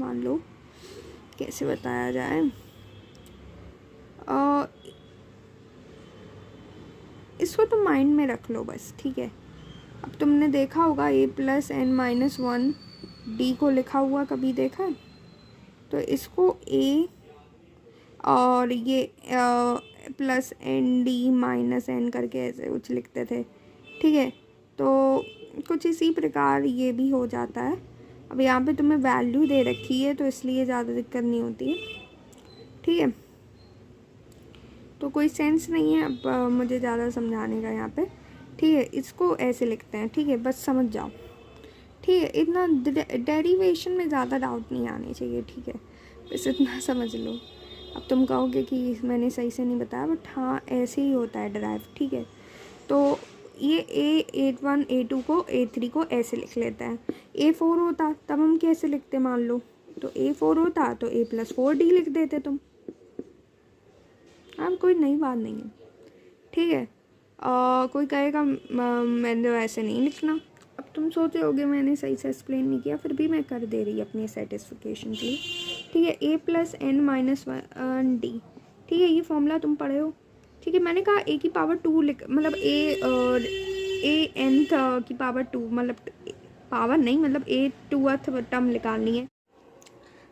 मान लो कैसे बताया जाए, इसको तो माइंड में रख लो बस, ठीक है। अब तुमने देखा होगा a plus n minus 1d को लिखा हुआ, कभी देखा है? तो इसको a और ये plus n d minus n करके ऐसे कुछ लिखते थे, ठीक है। तो कुछ इसी प्रकार ये भी हो जाता है। अब यहाँ पे तुम्हें वैल्यू दे रखी है तो इसलिए ज़्यादा दिक्कत नहीं होती है, ठीक है। तो कोई सेंस नहीं है अब मुझे ज़्यादा समझाने का यहाँ पे, ठीक है। इसको ऐसे लिखते हैं, ठीक है, बस समझ जाओ, ठीक है। इतना डेरिवेशन में ज़्यादा डाउट नहीं आने चाहिए, ठीक है, बस इतना समझ लो। अब तुम कहोगे कि मैंने सही से नहीं बताया, बट हाँ ऐसे ही होता है डिराइव, ठीक है। तो ये A1 A2 को A3 को ऐसे लिख लेते हैं। A4 होता तब हम कैसे लिखते, मान लो तो A4 होता तो a प्लस 4d लिख देते तुम। अब कोई नई बात नहीं है, ठीक है। कोई कहेगा मैंने ऐसे नहीं लिखना। अब तुम सोचे होगे मैंने सही से एक्सप्लेन नहीं किया, फिर भी मैं कर दे रही अपनी सेटिस्फिकेशन के लिए, ठीक है। a plus n minus 1d, ठीक है, ये फॉर्मूला तुम पढ़े हो, ठीक है। मैंने कहा a की पावर 2 मतलब a n की पावर 2, मतलब पावर नहीं, मतलब a 2th टर्म निकालनी है।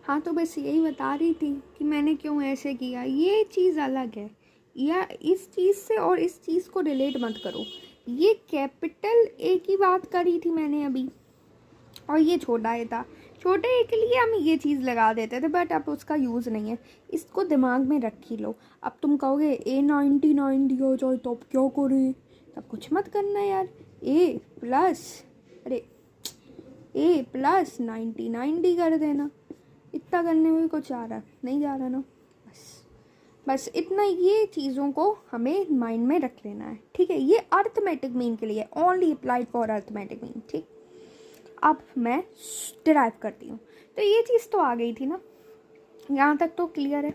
हाँ तो बस यही बता रही थी कि मैंने क्यों ऐसे किया, ये चीज़ अलग है, या इस चीज़ से और इस चीज़ को रिलेट मत करो। ये कैपिटल ए की बात करी थी मैंने अभी, और ये छोटा ए था, छोटे ए के लिए हम ये चीज़ लगा देते थे, बट अब उसका यूज़ नहीं है, इसको दिमाग में रख ही लो। अब तुम कहोगे A99 दिया जाए तो अब क्या करें, तब कुछ मत करना यार, ए प्लस 99d कर देना, इतना करने में कुछ आ रहा नहीं जा रहा ना, बस इतना, ये चीज़ों को हमें माइंड में रख लेना है, ठीक है। ये अर्थमेटिक मीन के लिए, only applied for arithmetic mean, ठीक। अब मैं डिराइव करती हूँ, तो ये चीज़ तो आ गई थी ना, यहाँ तक तो क्लियर है,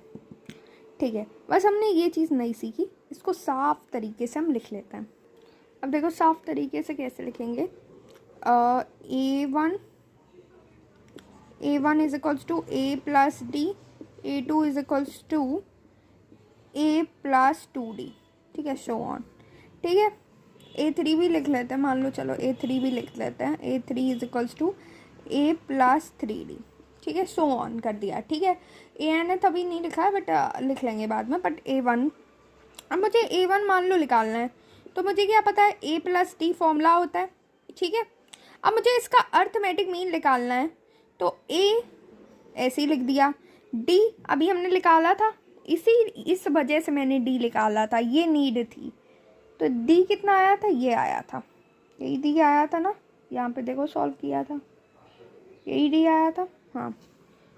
ठीक है। बस हमने ये चीज़ नहीं सीखी, इसको साफ तरीके से हम लिख लेते हैं। अब देखो साफ तरीके से कैसे लिखेंगे, A1 A1 is equals to A plus d, A2 is equals to A plus 2D, ठीक है, शो ऑन। ठीक है, A3 भी लिख लेते हैं, मान लो, चलो A3 भी लिख लेते हैं, A3 is equals to A plus 3D, ठीक है, सो ऑन कर दिया। ठीक है, AN है तभी नहीं लिखा है, बट लिख लेंगे बाद में। बट A1, अब मुझे A1 मान लो निकालना है, तो मुझे क्या पता है, A प्लस डी फॉर्मूला होता है। ठीक है, अब मुझे इसका अर्थमेटिक मीन निकालना है, तो A ऐसे ही लिख दिया, D अभी हमने निकाला था, इस वजह से मैंने D निकाला था, ये नीड थी। तो D कितना आया था, ये आया था, यही D आया था ना, यहाँ पे देखो सॉल्व किया था, यही D आया था। हाँ,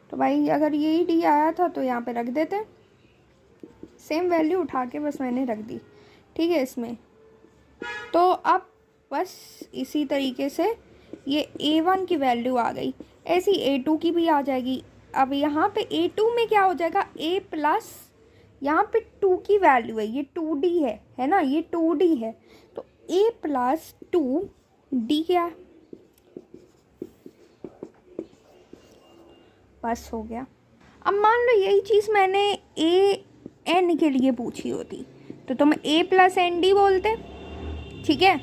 तो भाई अगर यही D आया था तो यहाँ पे रख देते, सेम वैल्यू उठा के बस मैंने रख दी। ठीक है, इसमें तो अब बस इसी तरीके से ये A1 की वैल्यू आ गई, ऐसी A2 की भी आ जाएगी। अब यहाँ पे A2 में क्या हो जाएगा, A प्लस, यहाँ पे 2 की वैल्यू है, ये 2D है ना, ये 2D है, तो A प्लस 2D क्या है, बस हो गया। अब मान लो यही चीज़ मैंने AN के लिए पूछी होती तो तुम A प्लस ND बोलते, ठीक है,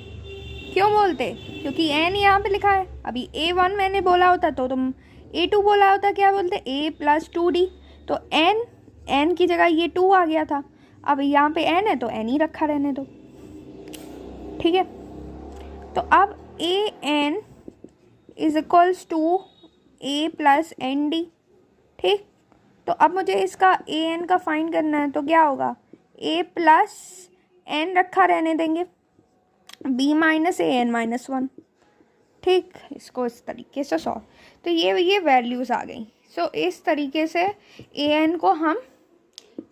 क्यों बोलते, क्योंकि N यहाँ पे लिखा है। अभी A1 मैंने बोला होता तो तुम A2 बोला होता, क्या बोलते, A प्लस 2D, तो N की जगह ये 2 आ गया था, अब यहाँ पे N है तो N ही रखा रहने दो। ठीक है, तो अब AN is equals to A plus ND। ठीक, तो अब मुझे इसका AN का फाइंड करना है, तो क्या होगा, A प्लस N रखा रहने देंगे, B माइनस AN माइनस 1। ठीक, इसको इस तरीके से सॉल्व, तो ये वैल्यूज़ आ गई। सो इस तरीके से AN को हम,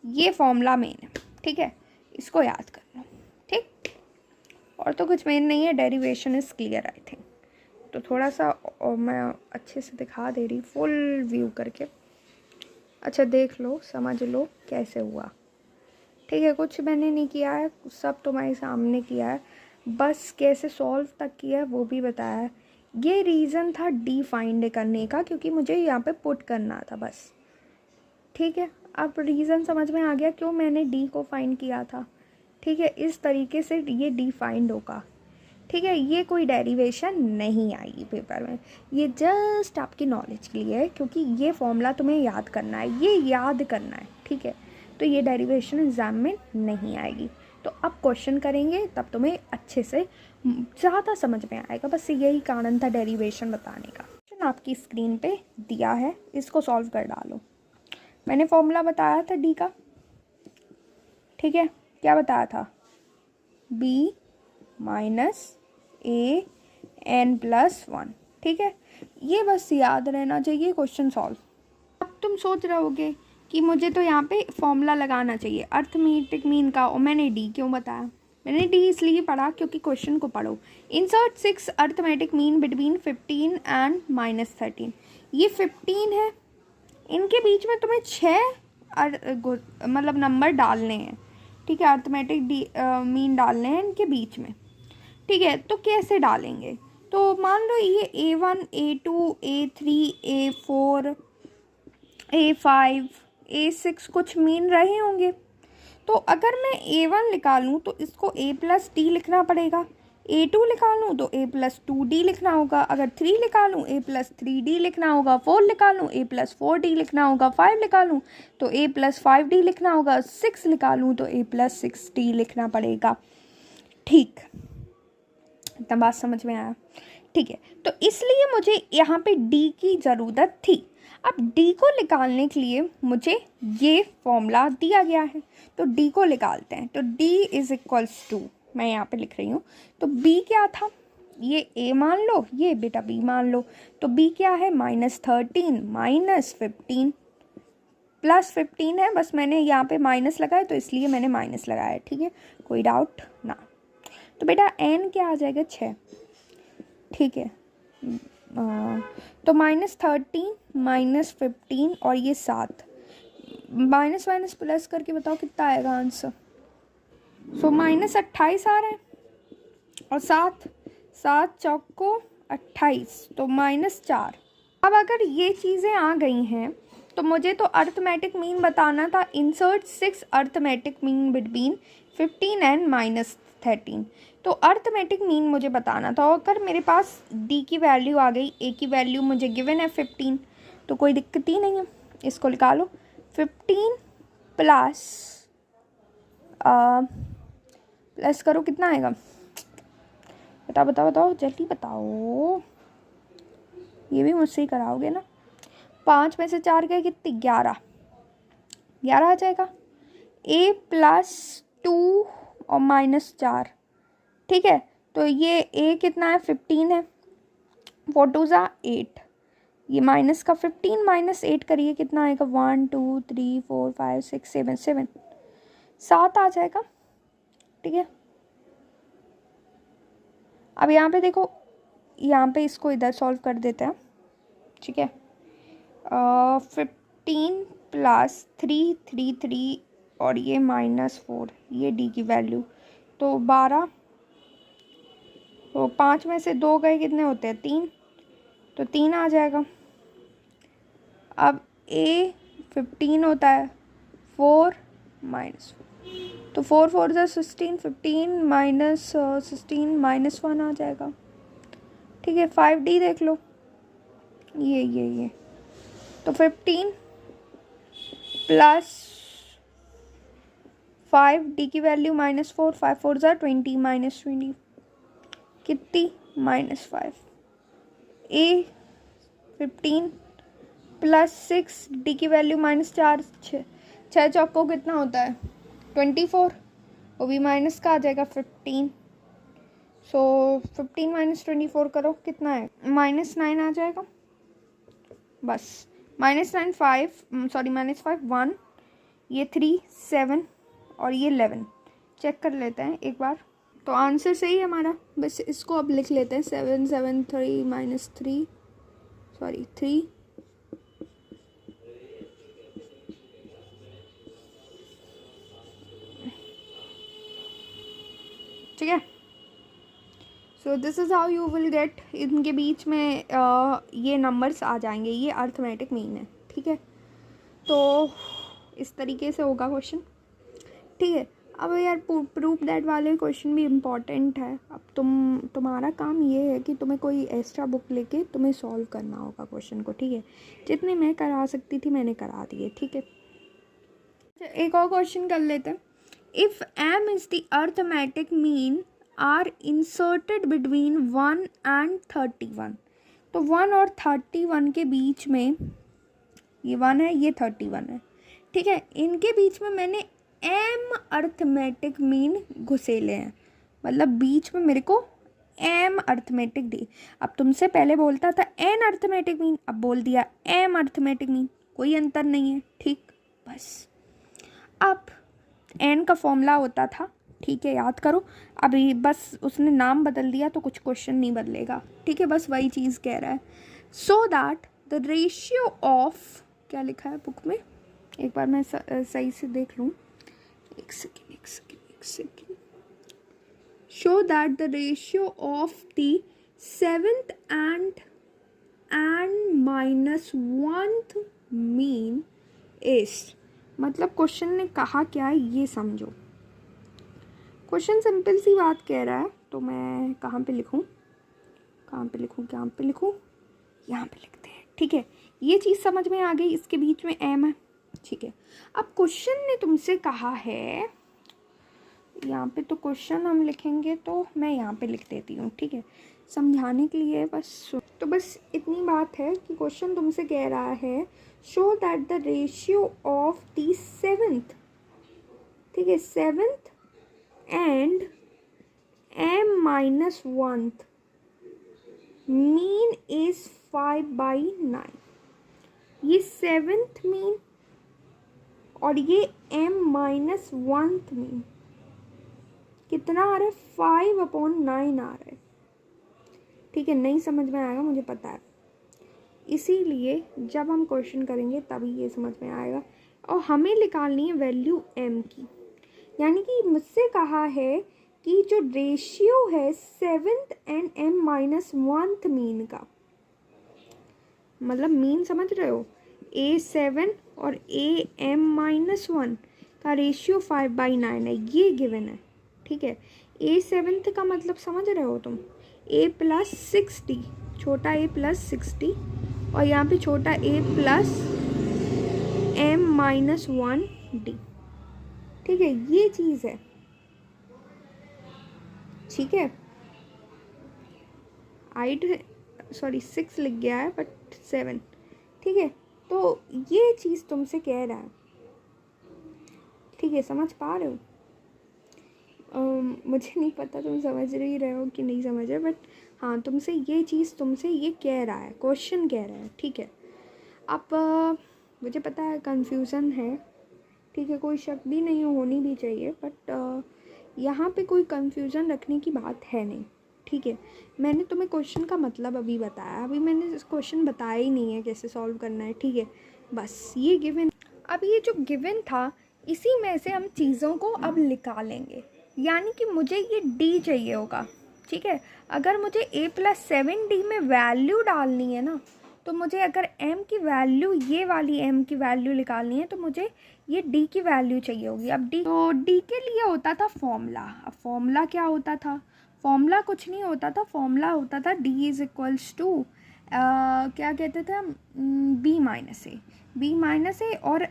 ये फॉर्मूला मेन है। ठीक है, इसको याद कर लो। ठीक, और तो कुछ मेन नहीं है, derivation is clear I think. तो थोड़ा सा और मैं अच्छे से दिखा दे रही, फुल व्यू करके, अच्छा देख लो, समझ लो कैसे हुआ। ठीक है, कुछ मैंने नहीं किया है, सब तुम्हारे सामने किया है, बस कैसे सॉल्व तक किया है वो भी बताया है। ये रीज़न था D फाइंड करने का, क्योंकि मुझे यहाँ पे पुट करना था बस। ठीक है, अब रीज़न समझ में आ गया क्यों मैंने D को फाइंड किया था। ठीक है, इस तरीके से ये D फाइंड होगा। ठीक है, ये कोई डेरिवेशन नहीं आएगी पेपर में, ये जस्ट आपकी नॉलेज के लिए है, क्योंकि ये फॉर्मूला तुम्हें याद करना है, ये याद करना है। ठीक है, तो ये डेरिवेशन एग्जाम में नहीं आएगी। तो अब क्वेश्चन करेंगे तब तुम्हें अच्छे से ज़्यादा समझ में आएगा, बस यही कारण था डेरिवेशन बताने का। क्वेश्चन आपकी स्क्रीन पे दिया है, इसको सॉल्व कर डालो। मैंने फॉर्मूला बताया था D का, ठीक है, क्या बताया था, B माइनस AN प्लस 1। ठीक है, ये बस याद रहना चाहिए, क्वेश्चन सॉल्व। अब तुम सोच रहे होगे कि मुझे तो यहाँ पे फॉर्मूला लगाना चाहिए अर्थमेटिक मीन का, और मैंने D क्यों बताया, मैंने D इसलिए पढ़ा क्योंकि क्वेश्चन को पढ़ो। Insert 6 arithmetic mean between 15 and -13। ये 15 है, इनके बीच में तुम्हें 6 मतलब नंबर डालने हैं। ठीक है, अर्थमेटिक मीन डालने हैं इनके बीच में। ठीक है, तो कैसे डालेंगे, तो मान लो ये A1, A2, A3, A4, A5, A6 कुछ मीन रहे होंगे। तो अगर मैं A1 निकालूं तो इसको A प्लस D लिखना पड़ेगा, A2 निकालूं तो A प्लस 2D लिखना होगा, अगर 3 निकालूं A प्लस 3D लिखना होगा, 4 निकालूं A प्लस 4D लिखना होगा, 5 निकालूं तो A प्लस 5D लिखना होगा, 6 निकालूं तो A प्लस 6D लिखना पड़ेगा। ठीक, इतना बात समझ में आया। ठीक है, तो इसलिए मुझे यहाँ पे D की ज़रूरत थी। अब D को निकालने के लिए मुझे ये फॉर्मूला दिया गया है, तो D को निकालते हैं। तो D इज़ इक्वल्स टू, मैं यहाँ पे लिख रही हूँ, तो B क्या था, ये A मान लो, ये बेटा B मान लो, तो B क्या है, -13 -15 +15 है, बस मैंने यहाँ पे माइनस लगाया तो इसलिए मैंने माइनस लगाया। ठीक है, कोई डाउट ना, तो बेटा N क्या आ जाएगा, 6। ठीक है, तो -13 -15 और ये 7, माइनस माइनस प्लस करके बताओ कितना आएगा आंसर। सो -28 आ रहा है, और 7 7 चौक को 28, तो -4। अब अगर ये चीज़ें आ गई हैं तो मुझे तो अर्थमेटिक मीन बताना था। Insert 6 arithmetic mean between 15 and -13। तो अर्थमेटिक मीन मुझे बताना था। और अगर मेरे पास डी की वैल्यू आ गई, ए की वैल्यू मुझे गिवन है 15, तो कोई दिक्कत ही नहीं है, इसको निकालो। 15 प्लस प्लस करो, कितना आएगा? बताओ बताओ बताओ, जल्दी बताओ, ये भी मुझसे ही कराओगे ना। 5 में से 4 गए, कितनी? 11 आ जाएगा। a + 2 और -4, ठीक है। तो ये a कितना है? 15 है। 4 2 ज़ा 8, ये माइनस का 15 -8 करिए, कितना आएगा? 1 2 3 4 5 6 7 7 7 आ जाएगा, ठीक है। अब यहाँ पे देखो, यहाँ पे इसको इधर सॉल्व कर देते हैं, ठीक है। 15 + 3 3 3 और ये -4, ये डी की वैल्यू, तो 12। तो 5 में से 2 गए, कितने होते हैं? 3, तो 3 आ जाएगा। अब a 15 होता है, 4 -4, तो 4 4 ज़ा 16, 15 -16 -1 आ जाएगा, ठीक है। 5d देख लो, ये तो 15 + 5, डी की वैल्यू -4, 5 4 ज़ा 20 -20, कितनी? -5। a 15 + 6, डी की वैल्यू -4, 6 चौको कितना होता है? 24, वो भी माइनस का आ जाएगा 15। सो 15 - 24 करो, कितना है? -9 आ जाएगा, बस। -9 5, सॉरी -5 1, ये 3 7 और ये 11। चेक कर लेते हैं एक बार। तो आंसर सही है हमारा, बस इसको अब लिख लेते हैं। 7 7 3 -3, सॉरी 3, ठीक है। सो this is how you will get, इनके बीच में ये नंबर्स आ जाएंगे, ये अर्थमेटिक मीन है, ठीक है। तो इस तरीके से होगा क्वेश्चन, ठीक है। अब यार प्रूफ दैट वाले क्वेश्चन भी इम्पॉर्टेंट है। अब तुम्हारा काम ये है कि तुम्हें कोई एक्स्ट्रा बुक लेके तुम्हें सॉल्व करना होगा क्वेश्चन को, ठीक है। जितने मैं करा सकती थी मैंने करा दिए, ठीक है। एक और क्वेश्चन कर लेते हैं। If m is the arithmetic mean are inserted between 1 and 31, तो 1 और 31 के बीच में, ये 1 है, ये 31 है, ठीक है। इनके बीच में मैंने m अर्थमेटिक मीन घुसेले हैं, मतलब बीच में मेरे को m अर्थमेटिक दी। अब तुमसे पहले बोलता था n अर्थमेटिक मीन, अब बोल दिया m अर्थमेटिक मीन, कोई अंतर नहीं है, ठीक। बस अब n का फॉर्मूला होता था, ठीक है, याद करो। अभी बस उसने नाम बदल दिया तो कुछ क्वेश्चन नहीं बदलेगा, ठीक है, बस वही चीज़ कह रहा है। So that the ratio of, क्या लिखा है बुक में, एक बार मैं सही से देख लूँ, एक second. Show that the ratio of the 7th and -1th mean is, मतलब क्वेश्चन ने कहा क्या है ये समझो। क्वेश्चन सिंपल सी बात कह रहा है, तो मैं कहाँ पे लिखूँ, यहाँ पे लिखते हैं, ठीक है। ये चीज़ समझ में आ गई, इसके बीच में m है, ठीक है। अब क्वेश्चन ने तुमसे कहा है, यहाँ पे तो क्वेश्चन हम लिखेंगे, तो मैं यहाँ पे लिख देती हूँ, ठीक है, समझाने के लिए बस। तो बस इतनी बात है कि क्वेश्चन तुमसे कह रहा है show that the ratio of the 7th, ठीक है, 7th and m-1th mean is 5/9। ये 7th मीन और ये m-1th मीन कितना आ रहा है? 5/9 आ रहा है, ठीक है। नहीं समझ में आएगा मुझे पता है, इसीलिए जब हम क्वेश्चन करेंगे तभी ये समझ में आएगा। और हमें निकालनी है वैल्यू m की, यानी कि मुझसे कहा है कि जो रेशियो है 7th एंड m-1th मीन का, मतलब मीन समझ रहे हो, A7 और AM-1 का रेशियो 5/9 है, ये गिवन है, ठीक है। A7 का मतलब समझ रहे हो तुम, A+6D, छोटा A+6D, और यहाँ पे छोटा A+M-1D, ठीक है, ये चीज़ है, ठीक है। 6 लिख गया है बट 7, ठीक है। तो ये चीज़ तुमसे कह रहा है, ठीक है, समझ पा रहे हो? मुझे नहीं पता तुम समझ रहे हो कि नहीं समझ रहे, बट हाँ, तुमसे ये चीज़, तुमसे ये कह रहा है, क्वेश्चन कह रहा है, ठीक है। अब मुझे पता है कन्फ्यूज़न है, ठीक है, कोई शक भी नहीं होनी भी चाहिए, बट यहाँ पे कोई कन्फ्यूज़न रखने की बात है नहीं, ठीक है। मैंने तुम्हें क्वेश्चन का मतलब अभी बताया, अभी मैंने क्वेश्चन बताया ही नहीं है कैसे सॉल्व करना है, ठीक है। बस ये गिवन, अब ये जो गिवन था, इसी में से हम चीज़ों को अब निकालेंगे, यानी कि मुझे ये D चाहिए होगा, ठीक है। अगर मुझे A+7D में वैल्यू डालनी है ना, तो मुझे अगर M की वैल्यू, ये वाली M की वैल्यू निकालनी है, तो मुझे ये D की वैल्यू चाहिए होगी। अब D के लिए होता था फॉर्मूला। अब फॉर्मूला क्या होता था? फॉर्मूला कुछ नहीं होता था, फॉर्मूला होता था D = क्या कहते थे हम, B-A और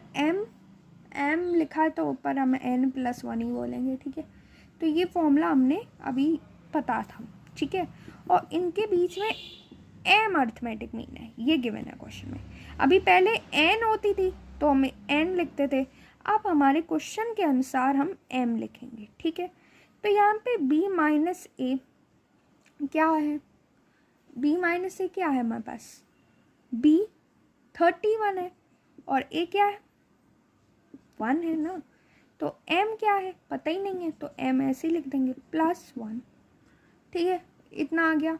M लिखा है तो ऊपर हम N+1 ही बोलेंगे, ठीक है। तो ये फॉर्मूला हमने अभी पता था, ठीक है। और इनके बीच में M अर्थमेटिक मीन है, ये गिवन है क्वेश्चन में। अभी पहले N होती थी तो हम N लिखते थे, अब हमारे क्वेश्चन के अनुसार हम M लिखेंगे, ठीक है। तो यहाँ पे B-A क्या है? B-A क्या है हमारे पास? B 31 है और A क्या है? 1 है ना। तो M क्या है पता ही नहीं है, तो M ऐसे ही लिख देंगे +1, ठीक है। इतना आ गया,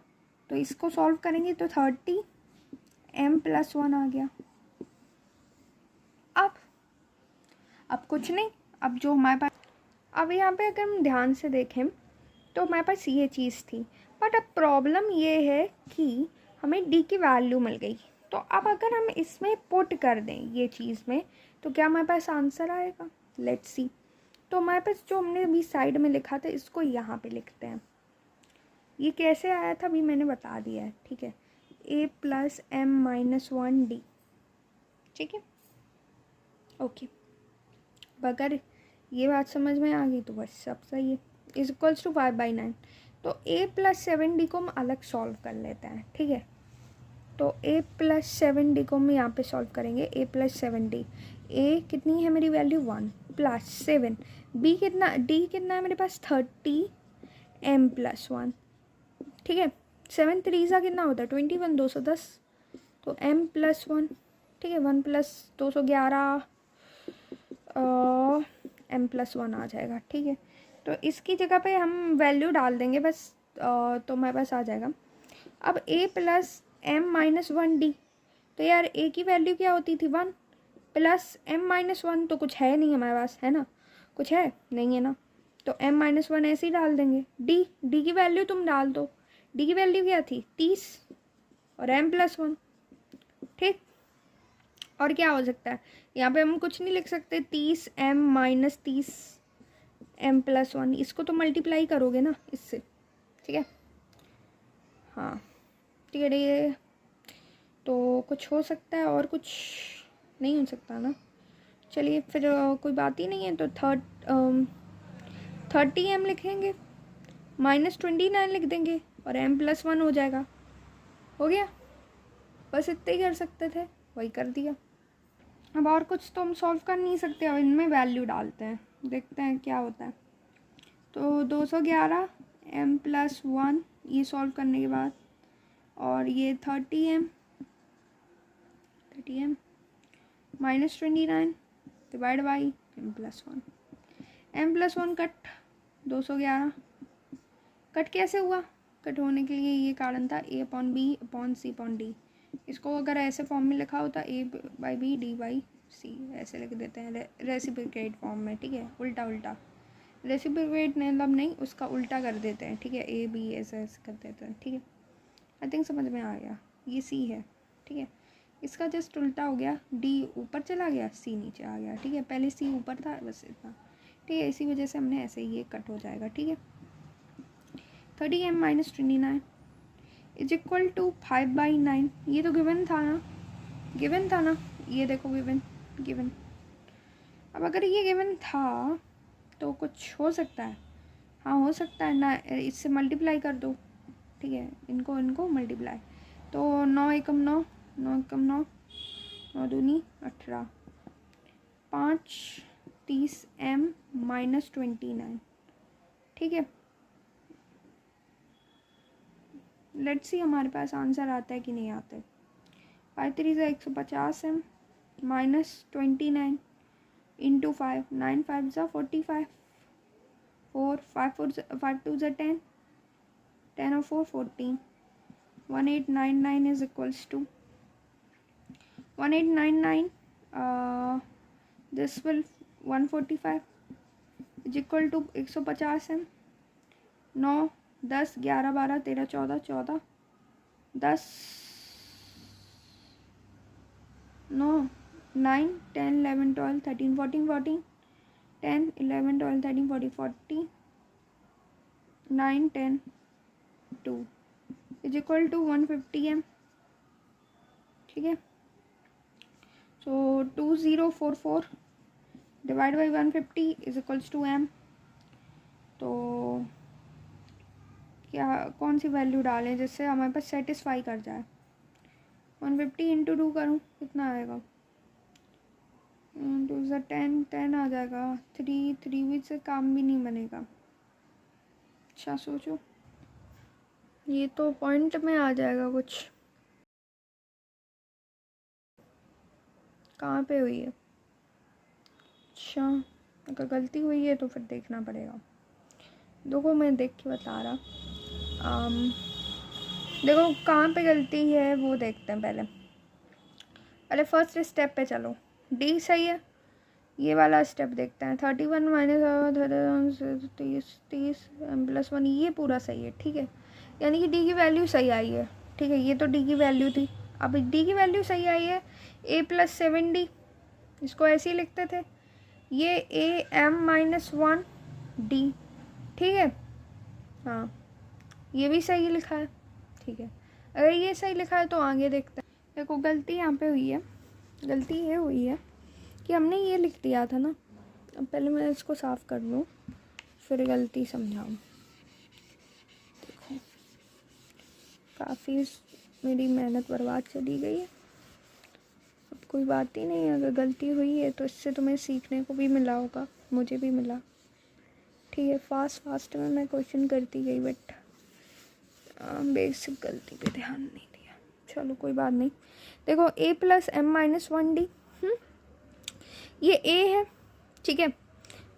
तो इसको सॉल्व करेंगे तो 30 M+1 आ गया। अब कुछ नहीं, अब जो हमारे पास, अब यहाँ पे अगर हम ध्यान से देखें तो हमारे पास ये चीज़ थी, बट अब प्रॉब्लम ये है कि हमें D की वैल्यू मिल गई। तो अब अगर हम इसमें पुट कर दें ये चीज़ में, तो क्या हमारे पास आंसर आएगा? Let's see. तो हमारे पास जो हमने अभी साइड में लिखा था, इसको यहाँ पे लिखते हैं। ये कैसे आया था अभी मैंने बता दिया है, ठीक है। A+M-1D, ठीक है, ओके। अगर ये बात समझ में आ गई तो बस सब सही है। = 5/9। तो A+7D को हम अलग सॉल्व कर लेते हैं, ठीक है। तो A+7D को हम यहाँ पे सॉल्व करेंगे। A+7D, A कितनी है मेरी वैल्यू? 1 + 7, D कितना है मेरे पास? 30 M+1, ठीक है। 7 3 कितना होता है? 21, 210, तो M+1, ठीक है। 1 + 211 M+1 आ जाएगा, ठीक है। तो इसकी जगह पे हम वैल्यू डाल देंगे बस, तो हमारे पास आ जाएगा। अब A+M-1D, तो यार A की वैल्यू क्या होती थी? 1 + M-1, तो कुछ है नहीं हमारे पास, है ना? कुछ है नहीं है ना, तो M-1 ऐसे ही डाल देंगे। D की वैल्यू तुम डाल दो, D की वैल्यू क्या थी? 30 और M+1, ठीक। और क्या हो सकता है यहाँ पे? हम कुछ नहीं लिख सकते, 30 M - 30 M+1, इसको तो मल्टीप्लाई करोगे ना इससे, ठीक है। हाँ, ठीक है, ये तो कुछ हो सकता है और कुछ नहीं हो सकता ना। चलिए फिर कोई बात ही नहीं है, तो 30 M लिखेंगे, -29 लिख देंगे और M+1 हो जाएगा। हो गया, बस इतना ही कर सकते थे, वही कर दिया। अब और कुछ तो हम सॉल्व कर नहीं सकते, अब इनमें वैल्यू डालते हैं, देखते हैं क्या होता है। तो 211 M+1 ये सॉल्व करने के बाद, और ये 30 M -29 divide by M+1, M+1 cut 211, cut कैसे हुआ? कट होने के लिए ये कारण था A/B/C/D। इसको अगर ऐसे फॉर्म में लिखा होता A/B D/C, ऐसे लिख देते हैं रेसिप्रोकेट फॉर्म में, ठीक है। उल्टा रेसिप्रोकेट मतलब नहीं, उसका उल्टा कर देते हैं, ठीक है। A B ऐसे कर देते हैं, ठीक है। आई थिंक समझ में आ गया, ये C है, ठीक है। इसका जस्ट उल्टा हो गया, डी ऊपर चला गया, सी नीचे आ गया। ठीक है, पहले सी ऊपर था, बस इतना। ठीक है, इसी वजह से हमने ऐसे ही ये कट हो जाएगा। ठीक है, 30m minus 29 is equal to 5/9। ये तो गिवन था ना, गिवन था ना, ये देखो गिवन गिवन। अब अगर ये गिवन था तो कुछ हो सकता है, हाँ हो सकता है ना, इससे मल्टीप्लाई कर दो। ठीक है, इनको इनको मल्टीप्लाई, तो 9 एकम 9, 9 एकम 9, 9 दूनी 18, 5 30m माइनस 29। ठीक है, लेट्स सी हमारे पास आंसर आता है कि नहीं आता है। 5 3 से 150m माइनस 29 इंटू 5, 9 5 ज़ा 45, 4 5 2 ज़ा 10, 10 और 4 14, 1899 is equals to 1899 this will 145 is equal to 150m। 9 10 11 12 13 14 14 10 9 9 10 11 12 13 14 14 10 11 12 13 14 40 9 10 2 is equal to 150m। ठीक है, so 2044 divide by 150 is equals to m। तो क्या कौन सी वैल्यू डालें जिससे हमारे पास सेटिस्फाई कर जाए। 150 इंटू 2 करूँ कितना आएगा, 2 ज़ा 10 10 आ जाएगा। 3 भी से काम भी नहीं बनेगा। अच्छा सोचो, ये तो पॉइंट में आ जाएगा कुछ। कहाँ पे हुई है? अच्छा, अगर गलती हुई है तो फिर देखना पड़ेगा। देखो मैं देख के बता रहा, देखो कहाँ पे गलती है वो देखते हैं। पहले फर्स्ट स्टेप पे चलो, डी सही है, ये वाला स्टेप देखते हैं। 31 माइनस 30 +1 ये पूरा सही है। ठीक है, यानी कि डी की वैल्यू सही आई है। ठीक है, ये तो डी की वैल्यू थी, अब डी की वैल्यू सही आई है। a + 7d, इसको ऐसे ही लिखते थे, ये am-1 d। ठीक है, हाँ ये भी सही लिखा है। ठीक है, अगर ये सही लिखा है तो आगे देखते हैं। देखो गलती यहाँ पे हुई है, गलती ये हुई है कि हमने ये लिख दिया था ना। अब पहले मैं इसको साफ़ कर लूँ फिर गलती समझाऊँ। देखो काफ़ी मेरी मेहनत बर्बाद चली गई है। अब कोई बात ही नहीं, अगर गलती हुई है तो इससे तुम्हें सीखने को भी मिला होगा, मुझे भी मिला। ठीक है, फास्ट में मैं क्वेश्चन करती गई बट बेसिक गलती पे ध्यान नहीं दिया। चलो कोई बात नहीं। देखो a + m-1d, ये a है। ठीक है,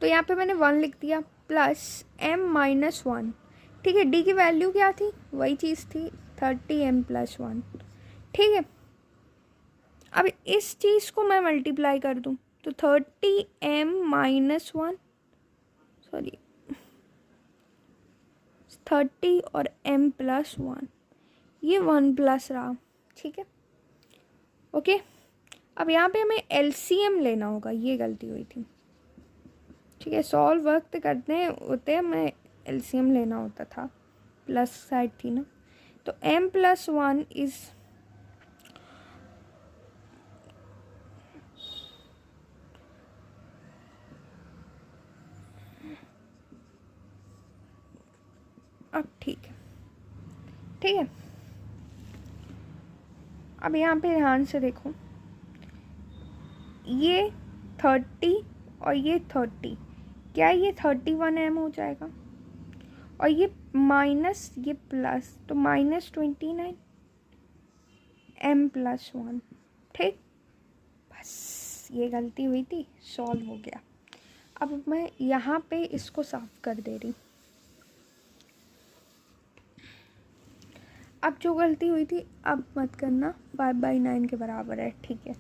तो यहाँ पे मैंने 1 लिख दिया प्लस m-1। ठीक है, d की वैल्यू क्या थी, वही चीज़ थी 30m + 1। ठीक है, अब इस चीज़ को मैं मल्टीप्लाई कर दूँ तो 30m-1 सॉरी 30 और m + 1, ये 1 प्लस रहा। ठीक है, ओके। अब यहाँ पे हमें LCM लेना होगा, ये गलती हुई थी। ठीक है, सॉल्व वक्त करते होते हमें LCM लेना होता था, प्लस साइड थी ना। तो m + 1 इज़ अब ठीक है। ठीक है, अब यहाँ पे ध्यान से देखो, ये 30 और ये 30, क्या ये 31m हो जाएगा, और ये माइनस ये प्लस, तो -29 m + 1। ठीक, बस ये गलती हुई थी, सॉल्व हो गया। अब मैं यहाँ पे इसको साफ कर दे रही। अब जो गलती हुई थी अब मत करना, 5/9 के बराबर है। ठीक है,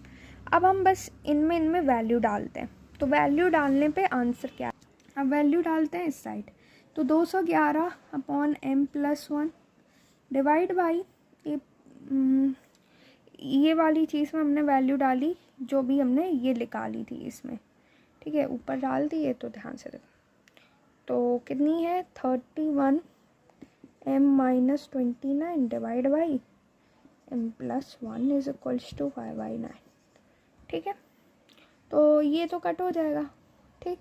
अब हम बस इनमें वैल्यू डालते हैं। तो वैल्यू डालने पे आंसर क्या है, अब वैल्यू डालते हैं इस साइड। तो 211/m + 1 डिवाइड बाई ये वाली चीज़ में हमने वैल्यू डाली जो भी हमने ये निकाली थी इसमें, ठीक है, ऊपर डाल दी है, तो ध्यान से देखो। तो कितनी है 31 m minus 29 divide by m plus 1 is equals to 5/9, ठीक है। तो ये तो कट हो जाएगा, ठीक।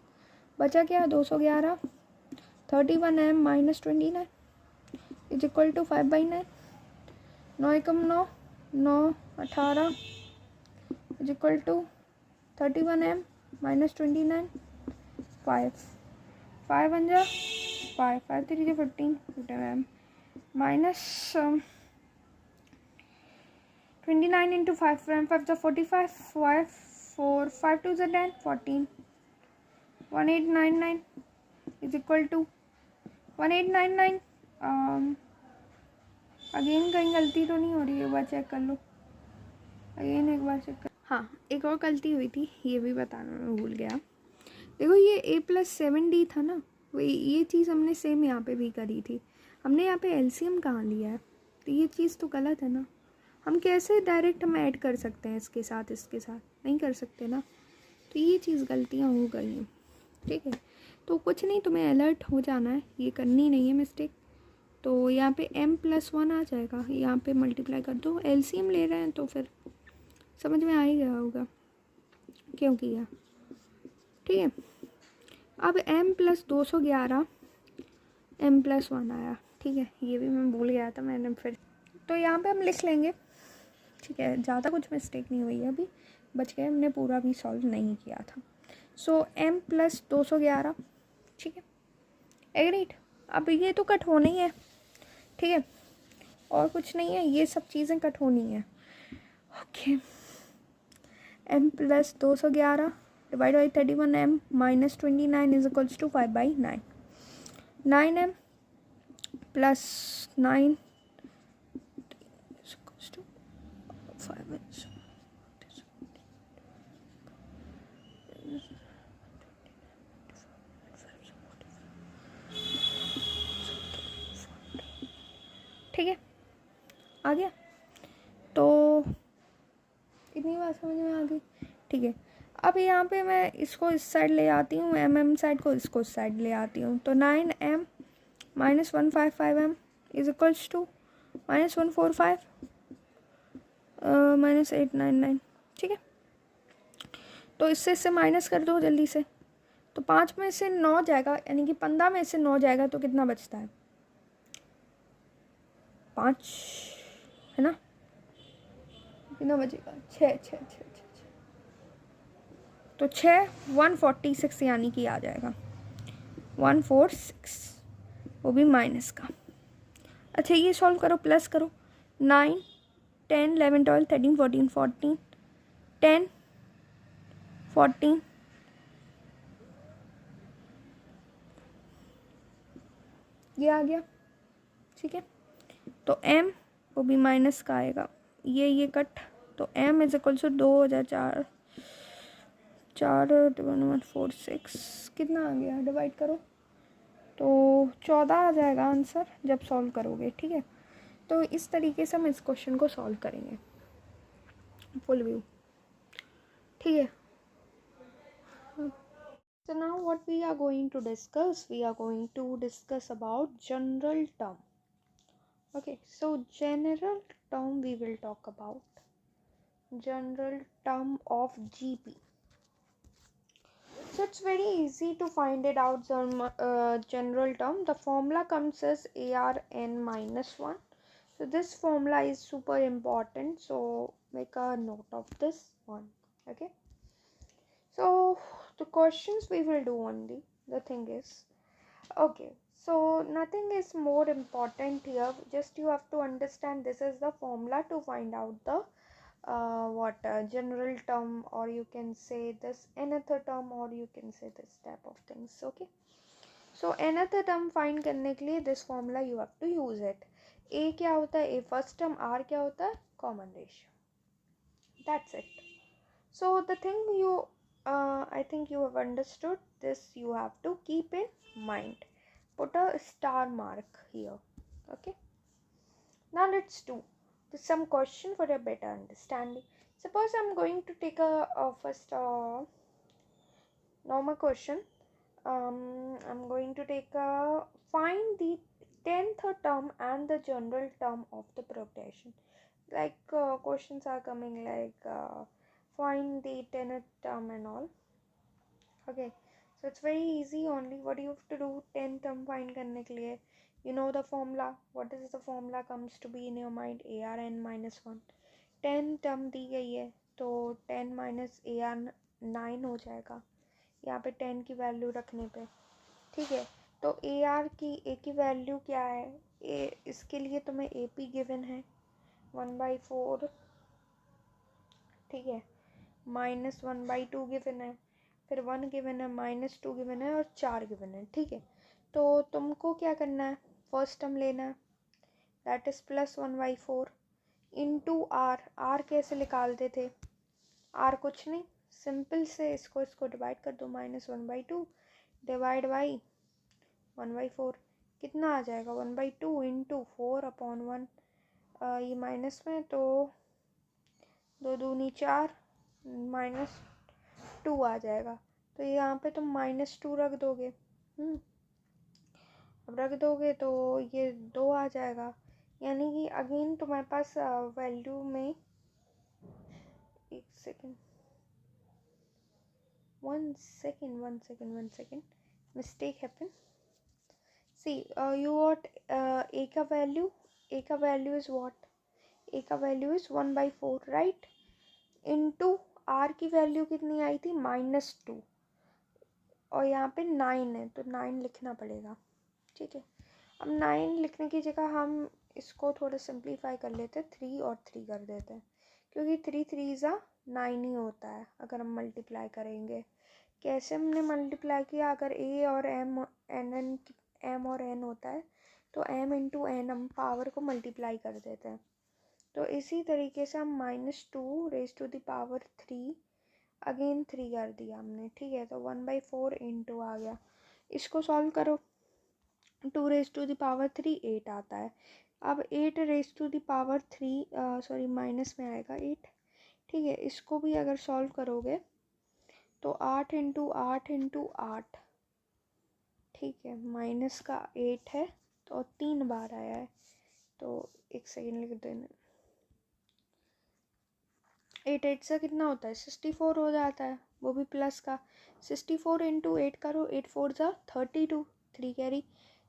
बचा क्या 211, 31 m minus 29 is equal to 5/9, 9 एकम 9, 9 18 is equal to 31 m minus 29, 5 5 1 जा 5 5 3 जा 15 m माइनस 29 into 5 5 जा 45, 5 4 5 2 जा 10 14, 1899 is equal to 1899। अगेन कहीं गलती तो नहीं हो रही है, एक बार चेक कर लो, अगेन एक बार चेक कर। हाँ, एक और गलती हुई थी, ये भी बताना मैं भूल गया। देखो ये a+7d था ना, वही ये चीज़ हमने सेम यहाँ पे भी करी थी। हमने यहाँ पे एलसीएम कहाँ लिया है, तो ये चीज़ तो गलत है ना। हम कैसे डायरेक्ट हम ऐड कर सकते हैं इसके साथ नहीं कर सकते ना, तो ये चीज़ गलतियाँ हो गई हैं, ठीक है। तो कुछ नहीं, तुम्हें अलर्ट हो जाना है, ये करनी नहीं है मिस्टेक। तो यहाँ पे m+1 आ जाएगा, यहाँ पे मल्टीप्लाई कर दो, एलसीएम ले रहे हैं तो फिर समझ में आ ही गया होगा क्यों किया, ठीक है। अब m+211 m+1 आया, ठीक है, ये भी मैं भूल गया था मैंने फिर, तो यहाँ पे हम लिख लेंगे, ठीक है। ज़्यादा कुछ मिस्टेक नहीं हुई है, अभी बच गए, हमने पूरा भी सॉल्व नहीं किया था। सो m+211, ठीक है, एग्रीड। अब ये तो कट होना ही है, ठीक है, और कुछ नहीं है, ये सब चीज़ें कट होनी है, okay. m+211 divide by 31 m minus 29 is equals to 5/9, 9m plus 9 5 ठीक है, आ गया। तो इतनी बात समझ में आ गई, ठीक है। अब यहाँ पे मैं इसको इस साइड ले आती हूँ, m साइड को इसको इस साइड ले आती हूँ, तो 9m minus 155m is equals to minus 145 minus 899, ठीक है। तो इससे माइनस कर दो जल्दी से, तो 5 में से 9 जाएगा, यानी कि 15 में से 9 जाएगा, तो कितना बचता है 5, है ना। कितना बचेगा 6 6 6 6, तो 6 146 यानी कि आ जाएगा 146, वो भी माइनस का। अच्छा ये सॉल्व करो, प्लस करो, 9 10 11 12 13 14 14 10 14 ये आ गया, ठीक है। तो m वो भी माइनस का आएगा, ये कट, तो m इज इक्वल टू 2004 4 कितना आ गया, डिवाइड करो, तो 14 आ जाएगा आंसर जब सॉल्व करोगे, ठीक है। तो इस तरीके से हम इस क्वेश्चन को सॉल्व करेंगे, फुल व्यू, ठीक है। So now what we are going to discuss about general term. Okay, so general term we will talk about general term of GP. So it's very easy to find it out. General term, the formula comes as ARN minus 1. So this formula is super important, so make a note of this one, okay. So the questions we will do only, the thing is, okay, so nothing is more important here, just you have to understand this is the formula to find out the general term, or you can say this another term, or you can say this type of things, okay. So another term find करने के लिए this formula you have to use it. A क्या होता है, A first term, R क्या होता है, common ratio, that's it. So the thing you I think you have understood this, you have to keep in mind, put a star mark here, okay. Now let's do some question for a better understanding. Suppose I'm going to take a first normal question. I'm going to take a find the 10th term and the general term of the progression. Like questions are coming like find the 10th term and all. Okay, so it's very easy. Only what you have to do 10th term find करने के लिए you know the formula. What is the formula comes to be in your mind? ARN minus 1. 10 term दी गई है तो 10 minus AR 9 हो जाएगा यहाँ पे 10 की वैल्यू रखने पे। ठीक है, तो AR की A की वैल्यू क्या है? इसके लिए तुम्हें AP गिवन है 1/4। ठीक है, -1/2 गिवन है, फिर 1 गिवन है, -2 गिवन है और 4 गिवन है। ठीक है, तो तुमको क्या करना है? फर्स्ट टर्म लेना है, दैट इज +1/4 इंटू आर कैसे निकालते थे? आर कुछ नहीं, सिंपल से इसको डिवाइड कर दो, -1/2 डिवाइड बाई 1/4 कितना आ जाएगा? 1/2 इंटू 4/1। ये माइनस में तो 2 दूनी 4 -2 आ जाएगा, तो यहाँ पे तुम -2 रख दोगे। अब रख दोगे तो ये 2 आ जाएगा, यानी कि अगेन तुम्हारे पास वैल्यू में एक second, one second mistake happen. See you what a का वैल्यू इज वॉट? ए का value is 1/4 right, into r की वैल्यू कितनी आई थी? -2 और यहाँ पे 9 है तो 9 लिखना पड़ेगा। ठीक है, अब 9 लिखने की जगह हम इसको थोड़ा सिंप्लीफाई कर लेते हैं, 3 और 3 कर देते हैं, क्योंकि 3 3 ज़ा 9 ही होता है अगर हम मल्टीप्लाई करेंगे। कैसे हमने मल्टीप्लाई किया? अगर ए और एम और एन होता है तो m इंटू एन हम पावर को मल्टीप्लाई कर देते हैं, तो इसी तरीके से हम -2 raise to the power 3 again 3 कर दिया हमने। ठीक है, तो 1/4 इंटू आ गया, इसको सॉल्व करो, 2 रेज टू द पावर 3 8 आता है। अब 8 raise to the power 3 sorry minus में आएगा 8। ठीक है, इसको भी अगर सॉल्व करोगे तो 8 इंटू 8 इंटू 8, ठीक है, माइनस का 8 है तो 3 बार आया है, तो एक सेकेंड लिख देना। 8 8 से कितना होता है? 64 हो जाता है, वो भी प्लस का। 64 इंटू 8 करो, 8 4 ज़ा 32, 3 कैरी,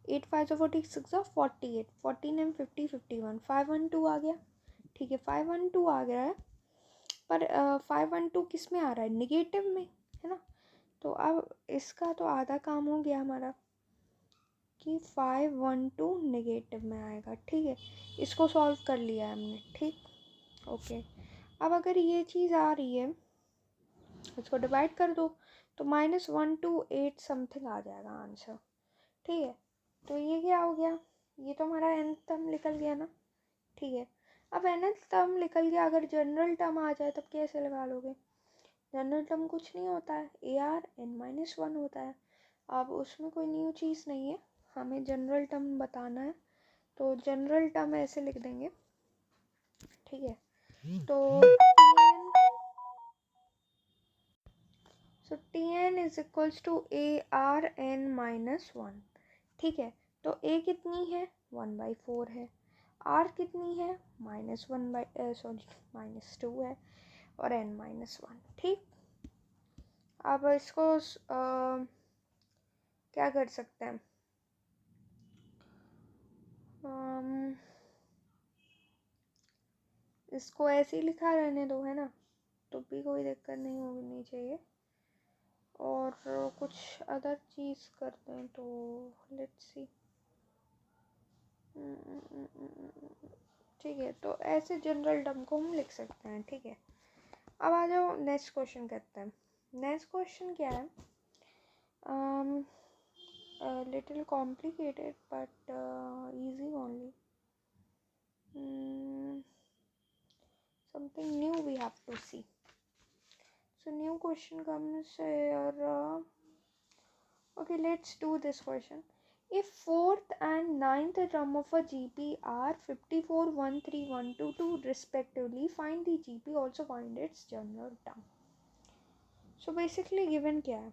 8 5 ज़ा 46 ज़ा 48, 14 50 51, 512 आ गया। ठीक है, 512 आ गया है, पर 512 किस में आ रहा है? निगेटिव में, है ना। तो अब इसका तो आधा काम हो गया हमारा कि 512 नेगेटिव में आएगा। ठीक है, इसको सॉल्व कर लिया हमने। ठीक, ओके। अब अगर ये चीज़ आ रही है, इसको डिवाइड कर दो तो -128 समथिंग आ जाएगा आंसर। ठीक है, तो ये क्या हो गया? ये तो हमारा nth टर्म निकल गया ना। ठीक है, अब nth टर्म निकल गया, अगर जनरल टर्म आ जाए तब कैसे लगा लोगे? जनरल टर्म कुछ नहीं होता है, ARn-1 होता है। अब उसमें कोई न्यू चीज़ नहीं है, हमें जनरल टर्म बताना है, तो जनरल टर्म ऐसे लिख देंगे। ठीक है, तो Tn is equals to ARn-1। ठीक है, तो A कितनी है? 1/4 है, R कितनी है? -2 है और n-1। ठीक, अब इसको क्या कर सकते हैं? इसको ऐसे ही लिखा रहने दो, है ना, तो भी कोई दिक्कत नहीं होनी चाहिए। और कुछ अदर चीज़ करते हैं, तो लेट्स सी। ठीक है, तो ऐसे जनरल टर्म को हम लिख सकते हैं। ठीक है, अब आ जाओ नेक्स्ट क्वेश्चन करते हैं। नेक्स्ट क्वेश्चन क्या है? Little complicated but easy only. Something new we have to see. So new question comes here. Okay, let's do this question. If fourth and ninth term of a GP are 54, 13, 122 respectively, find the GP, also find its general term. So basically given क्या है?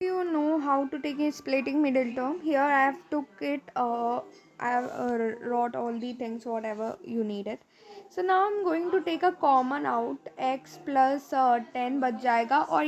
You know how to take a splitting middle term. Here I have took it, I have wrote all the things whatever you needed. So now I'm going to take a common out. X plus 10 बच जाएगा और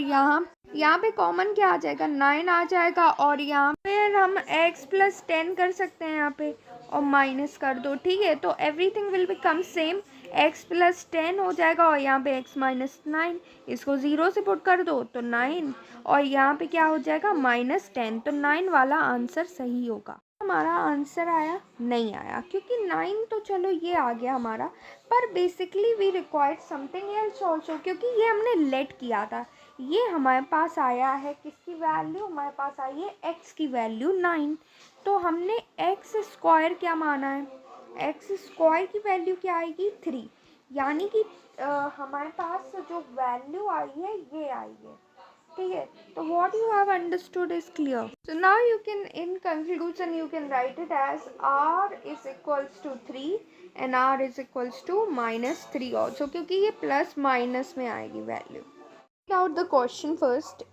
यहाँ पे common क्या आ जाएगा, 9 आ जाएगा और यहाँ पे हम x प्लस 10 कर सकते हैं यहाँ पे और माइनस कर दो, ठीक है। तो everything will become same, x plus 10 हो जाएगा और यहाँ पे x माइनस 9, इसको 0 से पुट कर दो तो 9 और यहाँ पे क्या हो जाएगा माइनस 10। तो 9 वाला आंसर सही होगा। हमारा आंसर आया नहीं आया क्योंकि 9 तो चलो ये आ गया हमारा, पर basically we required something else also, क्योंकि ये हमने लेट किया था। ये हमारे पास आया है किसकी वैल्यू, हमारे पास आई है x की वैल्यू 9, तो हमने x स्क्वायर क्या माना है, x स्क्वायर की वैल्यू क्या आएगी 3, यानी कि हमारे पास जो वैल्यू आई है ये आई है, ठीक है। तो what you have understood is clear. So now you can, in conclusion, you can write it as r is equals to 3 and r is equals to minus 3 also, क्योंकि ये प्लस माइनस में आएगी value. Out the question first.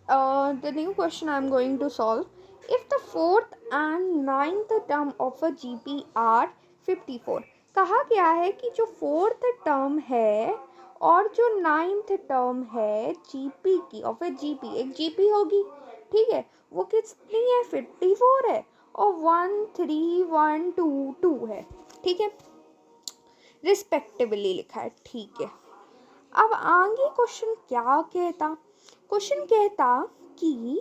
The new question I am going to solve. If the fourth and ninth term of a GP are 54, कहा गया है कि जो fourth term है और जो नाइन्थ टर्म है जीपी की, और फिर जीपी एक जीपी होगी, ठीक है, वो कितनी है 54 है और 1 3 1 2 2 है, ठीक है, रिस्पेक्टिवली लिखा है, ठीक है। अब आगे क्वेश्चन क्या कहता, क्वेश्चन कहता कि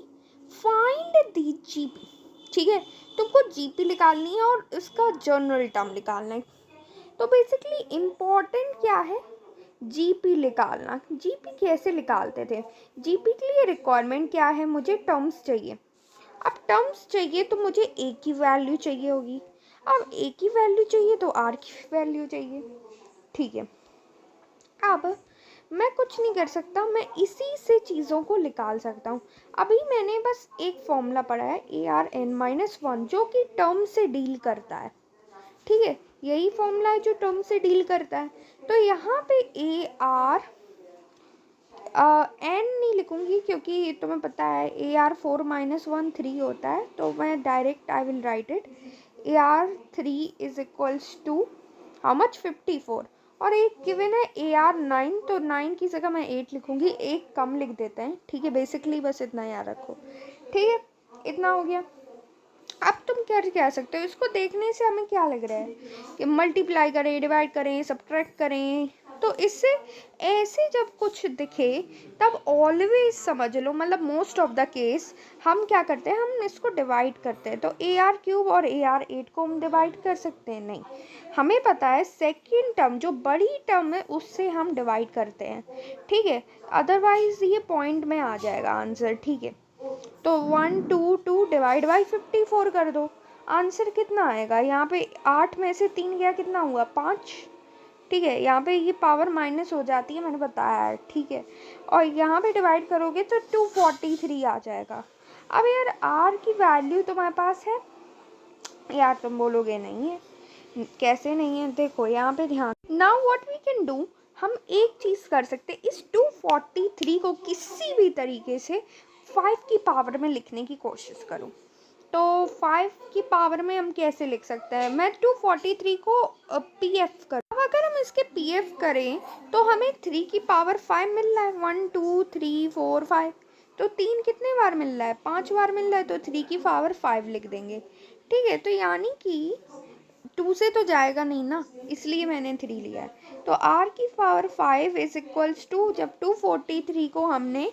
फाइंड द जीपी, ठीक है, तुमको जीपी निकालनी है और इसका जनरल टर्म निकालना है। तो बेसिकली इम्पोर्टेंट क्या है, जीपी निकालना। जीपी कैसे निकालते थे, जीपी के लिए रिक्वायरमेंट क्या है, मुझे टर्म्स चाहिए। अब टर्म्स चाहिए तो मुझे ए की वैल्यू चाहिए होगी, अब ए की वैल्यू चाहिए तो आर की वैल्यू चाहिए, ठीक है। अब मैं कुछ नहीं कर सकता, मैं इसी से चीज़ों को निकाल सकता हूँ। अभी मैंने बस एक फॉर्मूला पढ़ा है ARN-1 जो कि टर्म से डील करता है, ठीक है, यही फॉर्मूला है जो टर्म से डील करता है। तो यहाँ पे AR n नहीं लिखूँगी क्योंकि तुम्हें पता है AR4-1 3 होता है, तो मैं direct I will write it AR3 is equals to how much 54 और एक गिवन है AR9, तो 9 की जगह मैं 8 लिखूँगी, एक कम लिख देते हैं, ठीक है। बेसिकली बस इतना याद रखो, ठीक है, इतना हो गया। अब तुम क्या कह सकते हो, इसको देखने से हमें क्या लग रहा है कि मल्टीप्लाई करें, डिवाइड करें, सब्ट्रैक्ट करें, तो इससे ऐसे जब कुछ दिखे तब ऑलवेज समझ लो, मतलब मोस्ट ऑफ द केस हम क्या करते हैं, हम इसको डिवाइड करते हैं। तो AR³ और AR8 को हम डिवाइड कर सकते हैं, नहीं, हमें पता है सेकेंड टर्म जो बड़ी टर्म है उससे हम डिवाइड करते हैं, ठीक है, अदरवाइज ये पॉइंट में आ जाएगा आंसर, ठीक है। तो 1 2 2 डिवाइड बाई 54 कर दो, आंसर कितना आएगा, यहाँ पे 8 में से 3 गया, कितना हुआ 5, ठीक है, यहाँ पे ये पावर माइनस हो जाती है, मैंने बताया है, ठीक है, और यहाँ पे डिवाइड करोगे तो 243 आ जाएगा। अब यार आर की वैल्यू तुम्हारे पास है, यार तुम बोलोगे नहीं है, कैसे नहीं है, देखो यहाँ पे ध्यान। Now what we can do, हम एक चीज़ कर सकते हैं, इस 243 को किसी भी तरीके से 5 की पावर में लिखने की कोशिश करो। तो 5 की पावर में हम कैसे लिख सकते हैं, मैं 243 को PF करूँ। अब अगर हम इसके PF करें तो हमें 3 की पावर 5 मिल रहा है, 1 2 3 4 5, तो 3 कितने बार मिल रहा है, 5 बार मिल रहा है, तो 3 की पावर 5 लिख देंगे, ठीक है। तो यानी कि 2 से तो जाएगा नहीं ना, इसलिए मैंने 3 लिया है। तो r की पावर 5 इज इक्वल्स टू, जब 243 को हमने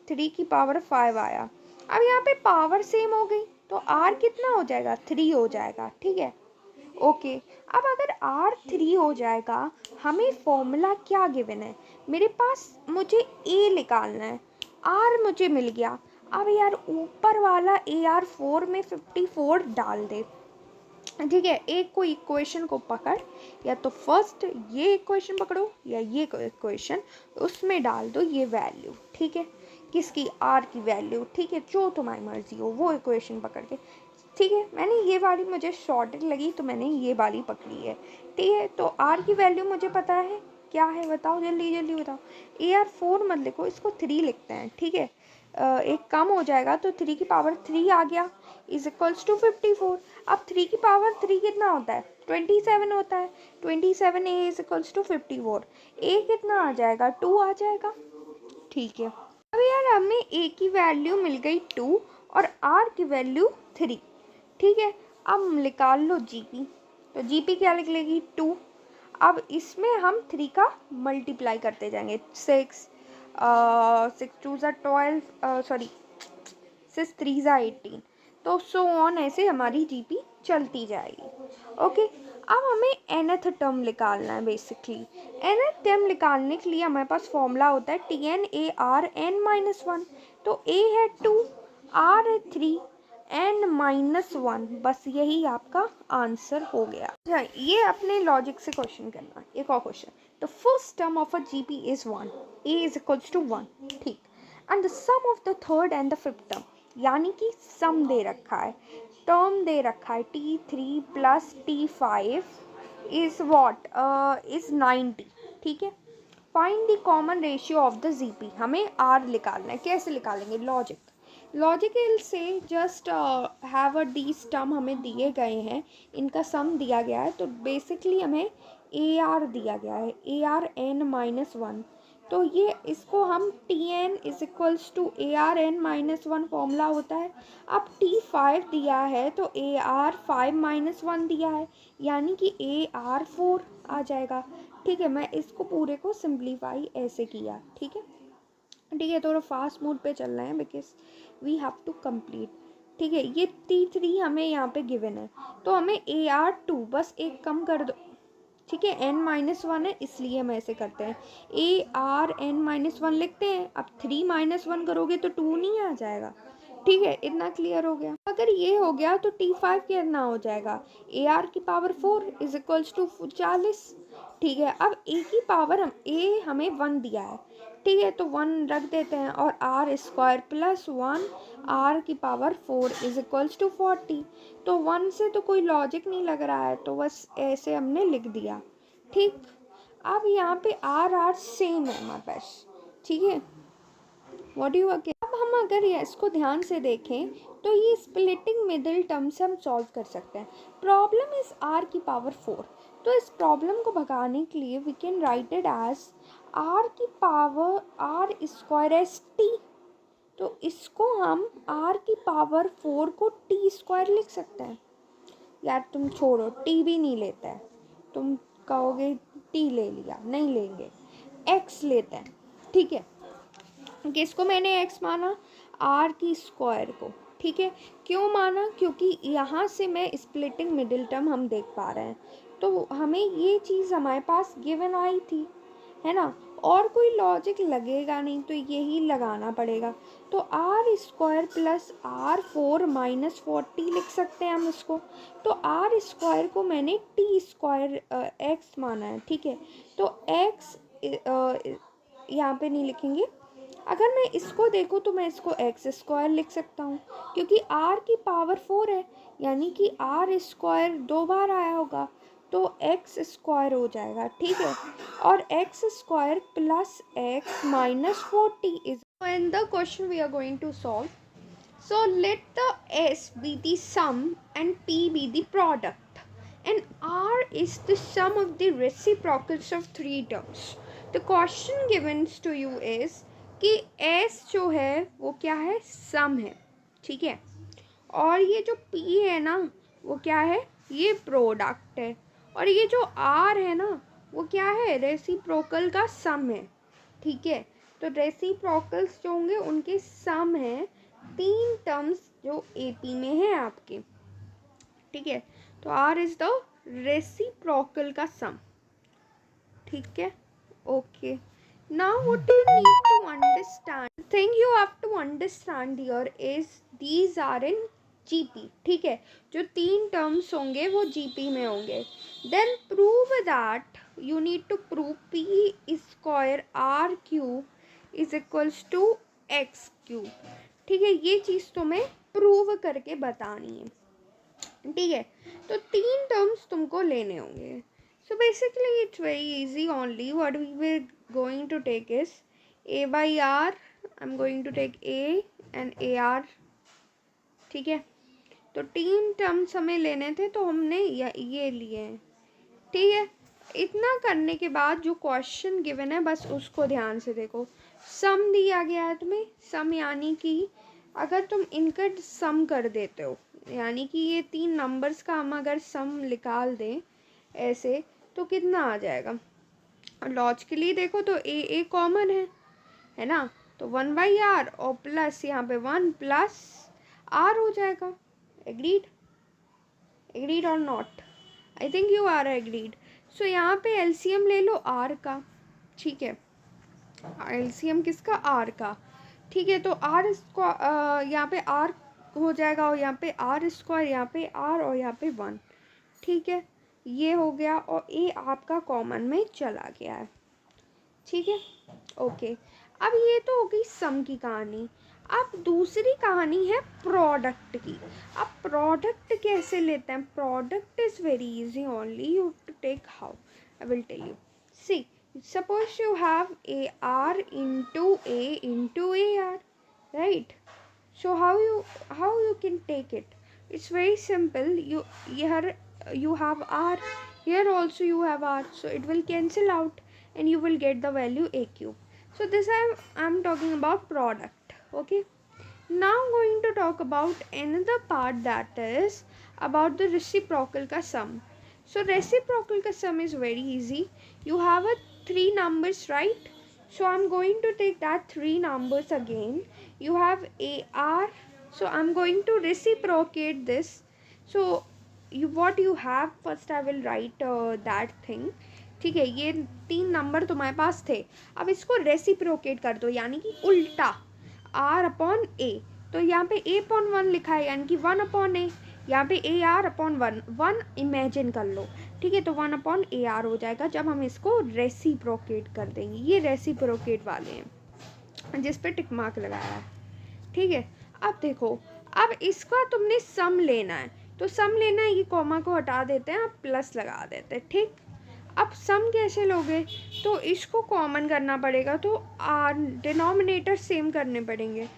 3 की पावर 5 आया, अब यहाँ पे पावर सेम हो गई तो r कितना हो जाएगा, 3 हो जाएगा, ठीक है, ओके। अब अगर r 3 हो जाएगा, हमें फॉर्मूला क्या गिवन है, मेरे पास मुझे a निकालना है, r मुझे मिल गया। अब यार ऊपर वाला AR4 में 54 डाल दे, ठीक है, एक कोई इक्वेशन को पकड़, या तो फर्स्ट ये इक्वेशन पकड़ो या ये इक्वेशन, उसमें डाल दो ये वैल्यू, ठीक है, किसकी, आर की वैल्यू, ठीक है, जो तुम्हारी मर्जी हो वो इक्वेशन पकड़ के ठीक है, मैंने ये वाली मुझे शॉर्टेड लगी तो मैंने ये वाली पकड़ी है। ठीक है, तो आर की वैल्यू मुझे पता है क्या है, बताओ जल्दी जल्दी बताओ। ए आर 4 मत लिखो, इसको 3 लिखते हैं। ठीक है, एक कम हो जाएगा तो 3 की पावर 3 आ गया इज इक्वल्स टू 54। अब 3 की पावर 3 कितना होता है, 27 होता है। 27 ए इज इक्वल्स टू 54। ए कितना आ जाएगा, 2 आ जाएगा। ठीक है, अब यार हमें ए की वैल्यू मिल गई 2 और आर की वैल्यू 3। ठीक है, अब निकाल लो जीपी। तो जीपी क्या लिख लेगी, 2। अब इसमें हम 3 का मल्टीप्लाई करते जाएंगे। 6 2 ज़ा 12, सॉरी 6 3 ज़ा 18, तो सो ऑन ऐसे हमारी जीपी चलती जाएगी। ओके, अब हमें nth टर्म निकालना है। बेसिकली nth टर्म निकालने के लिए हमारे पास फॉर्मूला होता है TN(AR(n-1)। तो a है 2, r है 3, n-1, बस यही आपका आंसर हो गया। अच्छा, ये अपने लॉजिक से क्वेश्चन करना। एक और question, the first term of a GP is 1, a is equals to 1। ठीक, and the sum of the third and the fifth term, यानी कि सम दे रखा है, टर्म दे रखा है T3 plus T5 is what, is 90। ठीक है, find the common ratio of the GP. हमें आर निकालना है। कैसे निकालेंगे, लॉजिकल से just have a D term हमें दिए गए हैं, इनका सम दिया गया है, तो बेसिकली हमें ए आर दिया गया है, AR(n-1)। तो ये इसको हम TN is equals to AR(n-1) formula होता है। अब T5 दिया है तो AR(5-1) दिया है, यानी कि AR4 आ जाएगा। ठीक है, मैं इसको पूरे को सिंप्लीफाई ऐसे किया। ठीक है, ठीक है, थोड़ा फास्ट मोड पे चल रहे हैं because we have to complete. ठीक है, ये T3 हमें यहाँ पे गिवन है, तो हमें AR2 बस एक कम कर दो। ठीक है, n-1 है इसलिए हम ऐसे करते हैं, AR(n-1) लिखते हैं। अब 3-1 करोगे तो 2 नहीं आ जाएगा। ठीक है, इतना क्लियर हो गया। अगर ये हो गया तो T5 कितना हो जाएगा, AR की पावर 4 इज इक्वल्स टू 40। ठीक है, अब ए की पावर हमें 1 दिया है। ठीक है, तो 1 रख देते हैं और आर स्क्वायर प्लस 1 आर की पावर 4 इज इक्वल्स टू 40। तो 1 से तो कोई लॉजिक नहीं लग रहा है, तो बस ऐसे हमने लिख दिया। ठीक, अब यहाँ पे आर सेम है हमारे पास। ठीक है, व्हाट यू अगेन। अब हम अगर इसको ध्यान से देखें तो ये स्प्लिटिंग मिडिल टर्म से हम सॉल्व कर सकते हैं। प्रॉब्लम इज आर की पावर 4, तो इस प्रॉब्लम को भगाने के लिए we can write it as R की power R square S T. तो इसको हम आर की पावर 4 को टी स्क्वायर लिख सकते हैं। यार तुम छोड़ो, टी भी नहीं लेता है, तुम कहोगे टी ले लिया, नहीं लेंगे, एक्स लेते हैं। ठीक है, किसको मैंने एक्स माना, आर की स्क्वायर को। ठीक है, क्यों माना, क्योंकि यहाँ से मैं स्प्लिटिंग मिडिल टर्म हम देख पा रहे हैं, तो हमें ये चीज़ हमारे पास गिवन आई थी, है ना, और कोई लॉजिक लगेगा नहीं तो यही लगाना पड़ेगा। तो आर स्क्वायर प्लस R4-40 लिख सकते हैं हम इसको। तो आर स्क्वायर को मैंने टी स्क्वायर एक्स माना है। ठीक है, तो एक्स यहाँ पे नहीं लिखेंगे। अगर मैं इसको देखूँ तो मैं इसको एक्स स्क्वायर लिख सकता हूँ, क्योंकि आर की पावर 4 है, यानी कि आर स्क्वायर 2 बार आया होगा, तो एक्स स्क्वायर हो जाएगा। ठीक है, और x square plus x minus 40 is in the question we are going to solve. So let the S be the sum and P be the product, and R is the sum of the reciprocals of three terms. The question given to you is कि S जो है वो क्या है, सम है. ठीक है, और ये जो P है ना वो क्या है, ये प्रोडक्ट है, और ये जो R है ना वो क्या है, रेसिप्रोकल का सम है. ठीक है, तो रेसिप्रोकल्स जो होंगे उनके सम है 3 टर्म्स जो AP में है आपके. ठीक है, तो R इज द रेसिप्रोकल का सम. ठीक है, okay. Now what you need to understand, thing you have to understand here is these are in GP. ठीक है, जो 3 टर्म्स होंगे वो GP में होंगे. Then prove that you need to prove P square R cube is equals to x cube. ठीक है, ये चीज़ तुम्हें प्रूव करके बतानी है. ठीक है, तो 3 टर्म्स तुमको लेने होंगे. So basically it's very easy. Only what we were going to take is a by r. I am going to take a and ar. ठीक है, तो 3 टर्म्स हमें लेने थे तो हमने ये लिए हैं. ठीक है, इतना करने के बाद जो क्वेश्चन गिवन है बस उसको ध्यान से देखो. सम दिया गया है तुम्हें. सम यानी कि अगर तुम इनका सम कर देते हो, यानी कि ये 3 नंबर्स का हम अगर सम निकाल दें ऐसे, तो कितना आ जाएगा. लॉजिकली देखो तो ए कॉमन है ना. तो 1/r और प्लस यहाँ पे 1 प्लस r हो जाएगा. एग्रीड? एग्रीड और not? I think you are agreed. So यहाँ पे एलसीएम ले लो r का. ठीक है, एलसीएम किसका? r का. ठीक है, तो r यहाँ पे r हो जाएगा और यहाँ पे r स्क्वायर, यहाँ पे r और यहाँ पे 1. ठीक है, ये हो गया और a आपका कॉमन में चला गया है. ठीक है, ओके. अब ये तो हो गई सम की कहानी. अब दूसरी कहानी है प्रोडक्ट की. अब प्रोडक्ट कैसे लेते हैं? Product is very easy. Only you to take how. I will tell you. See, suppose you have ar into ar, right? So how you can take it? It's very simple. Here you have r, here also you have r, so it will cancel out and you will get the value a cube. So this I'm talking about product. Okay, now I'm going to talk about another part, that is about the reciprocal ka sum. So reciprocal ka sum is very easy. You have a 3 numbers, right? So I'm going to take that 3 numbers again. You have ar, so I'm going to reciprocate this. So what you have, first I will write that thing. ठीक है, ये 3 number तुम्हारे पास थे. अब इसको reciprocate कर दो, यानी कि उल्टा r अपॉन a. तो यहाँ पे a अपॉन 1 लिखा है, यानी कि 1 अपॉन a. यहाँ पे ए आर अपॉन 1 इमेजिन कर लो. ठीक है, तो 1 अपॉन ए आर हो जाएगा जब हम इसको रेसिप्रोकेट कर देंगे. ये रेसिप्रोकेट वाले हैं जिस पे टिक मार्क लगाया है. ठीक है, अब देखो, अब इसका तुमने सम लेना है. तो सम लेना है, ये कॉमा को हटा देते हैं, अब प्लस लगा देते हैं. ठीक, अब सम कैसे लोगे? तो इसको कॉमन करना पड़ेगा, तो आर डिनोमिनेटर सेम करने पड़ेंगे.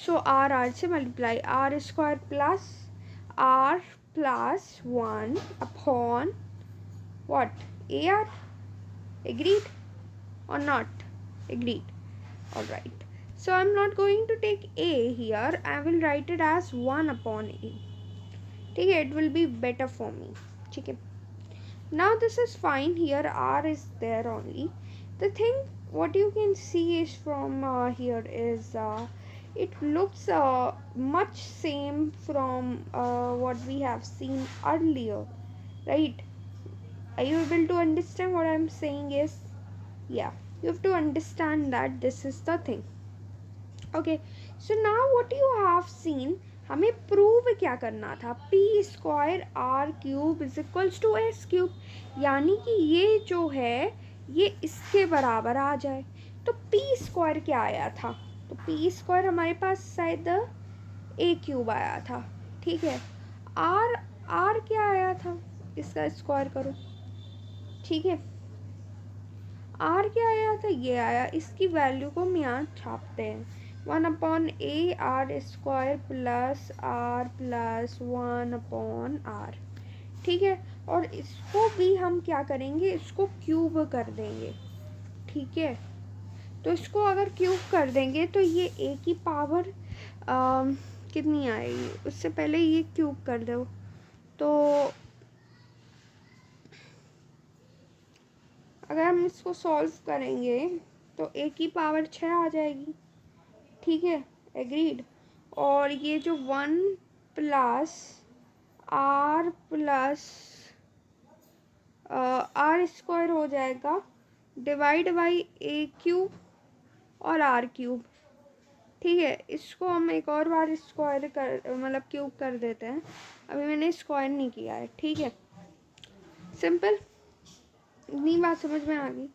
सो आर से multiply, r square plus r plus 1 upon what? ar. Agreed or not? Agreed. All right, so I'm not going to take a here. I will write it as 1 upon a. ठीक है, it will be better for me. ठीक है, now this is fine. Here r is there only. The thing what you can see is from here is it looks much same from what we have seen earlier, right? Are you able to understand what I'm saying? Is, yeah, you have to understand that this is the thing. Okay, so now what you have seen, हमें prove क्या करना था? P square r cube is equals to s cube, यानी कि ये जो है ये इसके बराबर आ जाए. तो पी स्क्वायर क्या आया था? तो पी स्क्वायर हमारे पास शायद ए क्यूब आया था. ठीक है, आर क्या आया था? इसका स्क्वायर करो. ठीक है, आर क्या आया था? ये आया. इसकी वैल्यू को हम यहाँ छापते हैं. 1 upon a r square plus r plus 1 upon r. ठीक है, और इसको भी हम क्या करेंगे? इसको क्यूब कर देंगे. ठीक है, तो इसको अगर क्यूब कर देंगे तो ये ए की पावर कितनी आएगी? उससे पहले ये क्यूब कर दो. तो अगर हम इसको सॉल्व करेंगे तो ए की पावर 6 आ जाएगी. ठीक है, एग्रीड. और ये जो 1 plus r plus r square हो जाएगा डिवाइड बाई ए क्यूब और आर क्यूब. ठीक है, इसको हम एक और बार स्क्वायर कर मतलब क्यूब कर देते हैं. अभी मैंने स्क्वायर नहीं किया है. ठीक है, सिंपल. इतनी बात समझ में आ गई?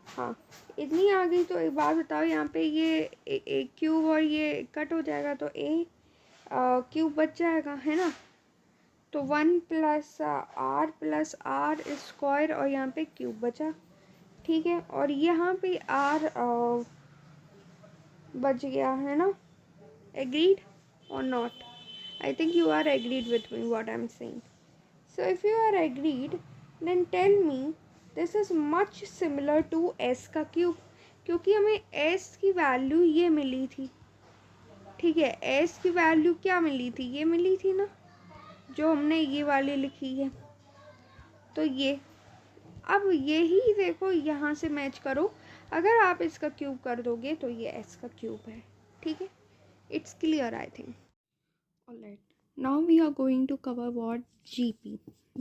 हाँ, इतनी आ गई. तो एक बात बताओ, यहाँ पे ये ए क्यूब और ये कट हो जाएगा तो ए क्यूब बच जाएगा, है ना? तो 1 + r स्क्वायर और यहाँ पे क्यूब बचा, ठीक है। और यहाँ पे r बच गया है ना। एग्रीड और not? I think you are agreed with me what I'm saying. So if you are agreed, then tell me this is much similar to s का क्यूब, क्योंकि हमें s की वैल्यू ये मिली थी, ठीक है। s की वैल्यू क्या मिली थी? ये मिली थी ना, जो हमने ये वाली लिखी है। तो ये अब यही देखो, यहाँ से मैच करो, अगर आप इसका क्यूब कर दोगे तो ये s का क्यूब है, ठीक है। It's clear, I think. Alright. Now we are going to cover what GP,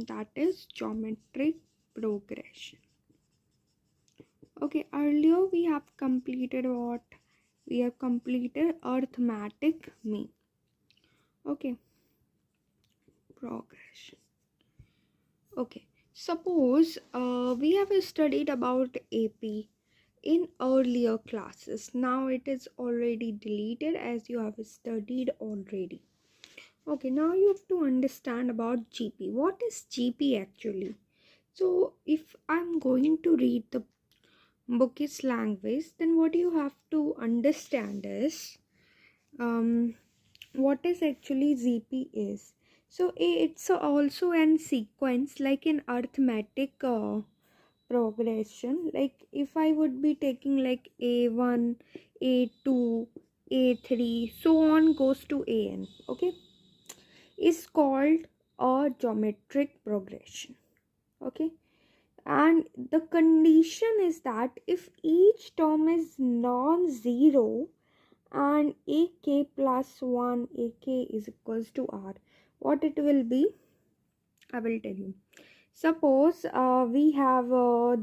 that is geometric progression. Okay, earlier we have completed what? We have completed arithmetic mean. Okay, progression. Okay, suppose we have studied about AP in earlier classes. Now it is already deleted as you have studied already. Okay, now you have to understand about GP. What is GP actually? So if I'm going to read the bookish language, then what you have to understand is what is actually GP is. So it's also an sequence like an arithmetic progression. Like if I would be taking like A1, A2, A3, so on goes to AN, okay, is called a geometric progression, okay. And the condition is that if each term is non-zero and ak plus 1 ak is equals to r, what it will be, I will tell you. Suppose we have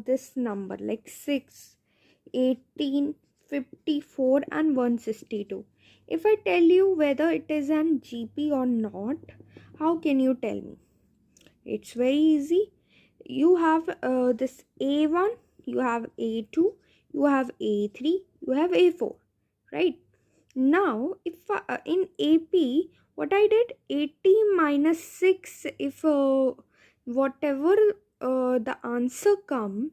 this number like 6, 18, 54 and 162. If I tell you whether it is an GP or not, how can you tell me? It's very easy. You have this A1, you have A2, you have A3, you have A4, right? Now, if in AP, what I did, 80 minus 6, if whatever the answer come,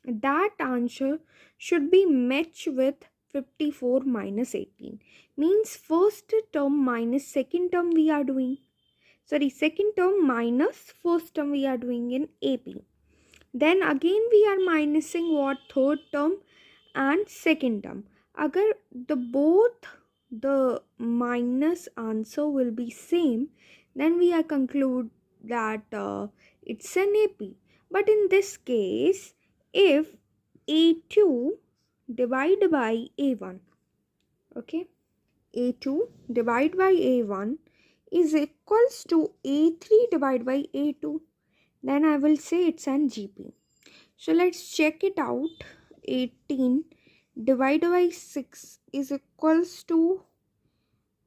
that answer should be matched with 54 minus 18. Means first term minus second term we are doing. Sorry, second term minus first term we are doing in AP. Then again we are minusing what? Third term and second term. Agar the both the minus answer will be same, then we are conclude that it's an AP. But in this case, if A2 divided by A1, okay, A2 divided by A1 is equals to A3 divided by A2, then I will say it's an GP. So let's check it out. 18 divided by 6 is equals to,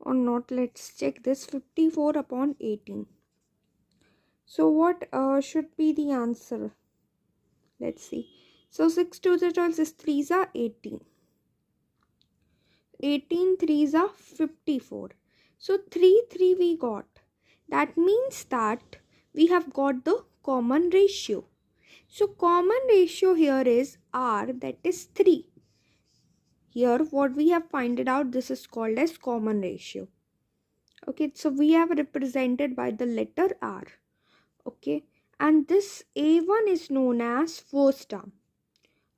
or not, let's check this, 54 upon 18. So what should be the answer? Let's see. So 6 to the 12 is 3s are 18. 18 3s are 54. So 3 we got. That means that we have got the common ratio. So common ratio here is R, that is 3. Here what we have finded out, this is called as common ratio. Okay, so we have represented by the letter R. Okay, and this A1 is known as first term.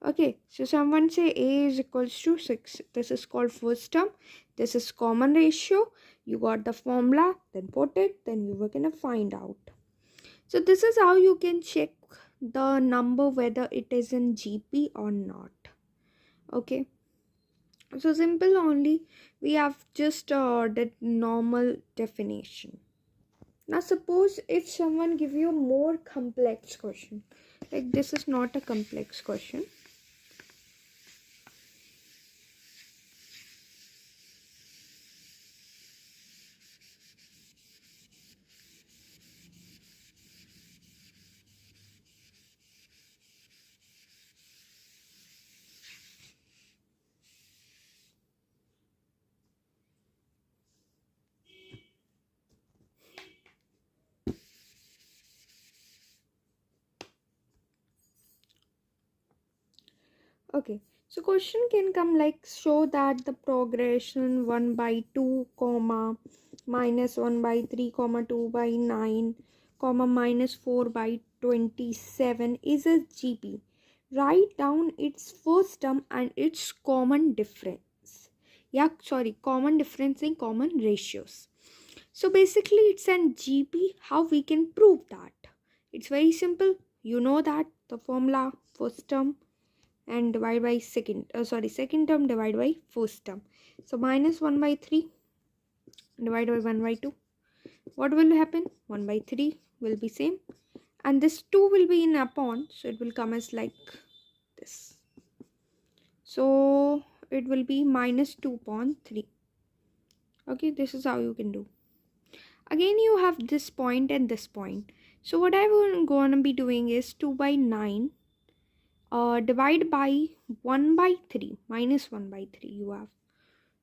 Okay, so someone say A is equals to 6. This is called first term. This is common ratio. You got the formula, then put it, then you were gonna find out. So this is how you can check the number whether it is in GP or not. Okay, so simple only. We have just did normal definition. Now suppose if someone give you a more complex question, like this is not a complex question. Okay, so question can come like show that the progression 1 by 2 comma minus 1 by 3 comma 2 by 9 comma minus 4 by 27 is a GP. Write down its first term and its common difference. Yeah, sorry, common difference in common ratios. So basically it's an GP. How we can prove that? It's very simple. You know that the formula first term and divide by second term divide by first term. So minus 1 by 3 divide by 1 by 2. What will happen? 1 by 3 will be same and this 2 will be in upon, so it will come as like this. So it will be minus 2 upon 3. Okay, this is how you can do. Again you have this point and this point. So what I'm going to be doing is 2 by 9 divide by 1 by 3 minus 1 by 3 you have.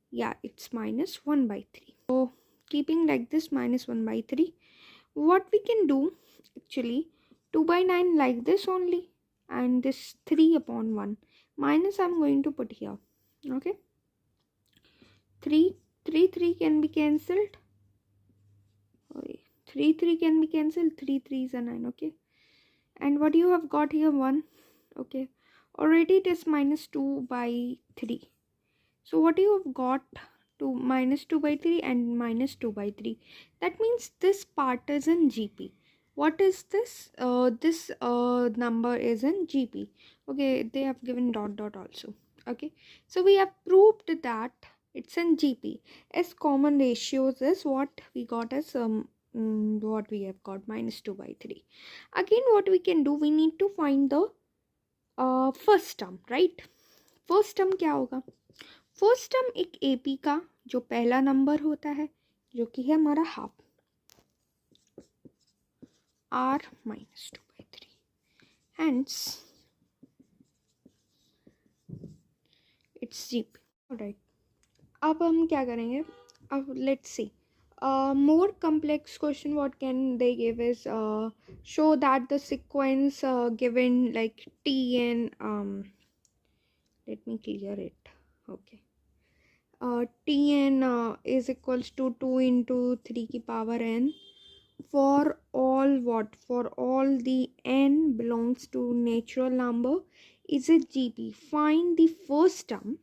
Yeah, it's minus 1 by 3. So keeping like this minus 1 by 3, what we can do actually 2 by 9 like this only and this 3 upon 1 minus I'm going to put here. Okay, 3 3 can be cancelled. 3 can be cancelled. 3 3s are 9. Okay, and what you have got here 1. Okay, already it is minus 2 by 3. So what you have got to minus 2 by 3 and minus 2 by 3. That means this part is in GP. What is this? This number is in GP. Okay, they have given dot dot also. Okay, so we have proved that it's in GP. As common ratios is what we got as what we have got minus 2 by 3. Again what we can do, we need to find the first term, right? First term क्या होगा? First term एक AP का जो पहला number होता है जो कि है हमारा half r minus 2 by 3. Hence it's GP. Alright, अब हम क्या करेंगे? अब let's see. More complex question what can they give is show that the sequence given like Tn let me clear it. Okay, Tn is equals to 2 into 3 की power n for all what? For all the n belongs to natural number is a GP. Find the first term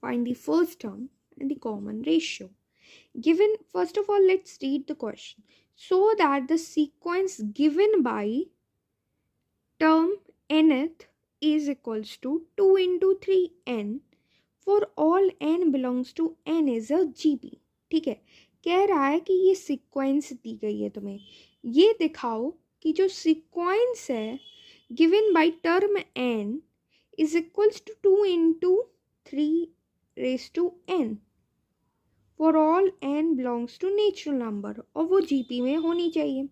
and the common ratio. Given, first of all, let's read the question. So that the sequence given by term nth is equals to 2 into 3n for all n belongs to n is a GP. ठीक है, कह रहा है कि ये sequence दी गई है तुम्हें, ये दिखाओ कि जो सीक्वेंस है given by term n is equals to 2 into 3 raise to n for all n belongs to natural number और वो GP में होनी चाहिए.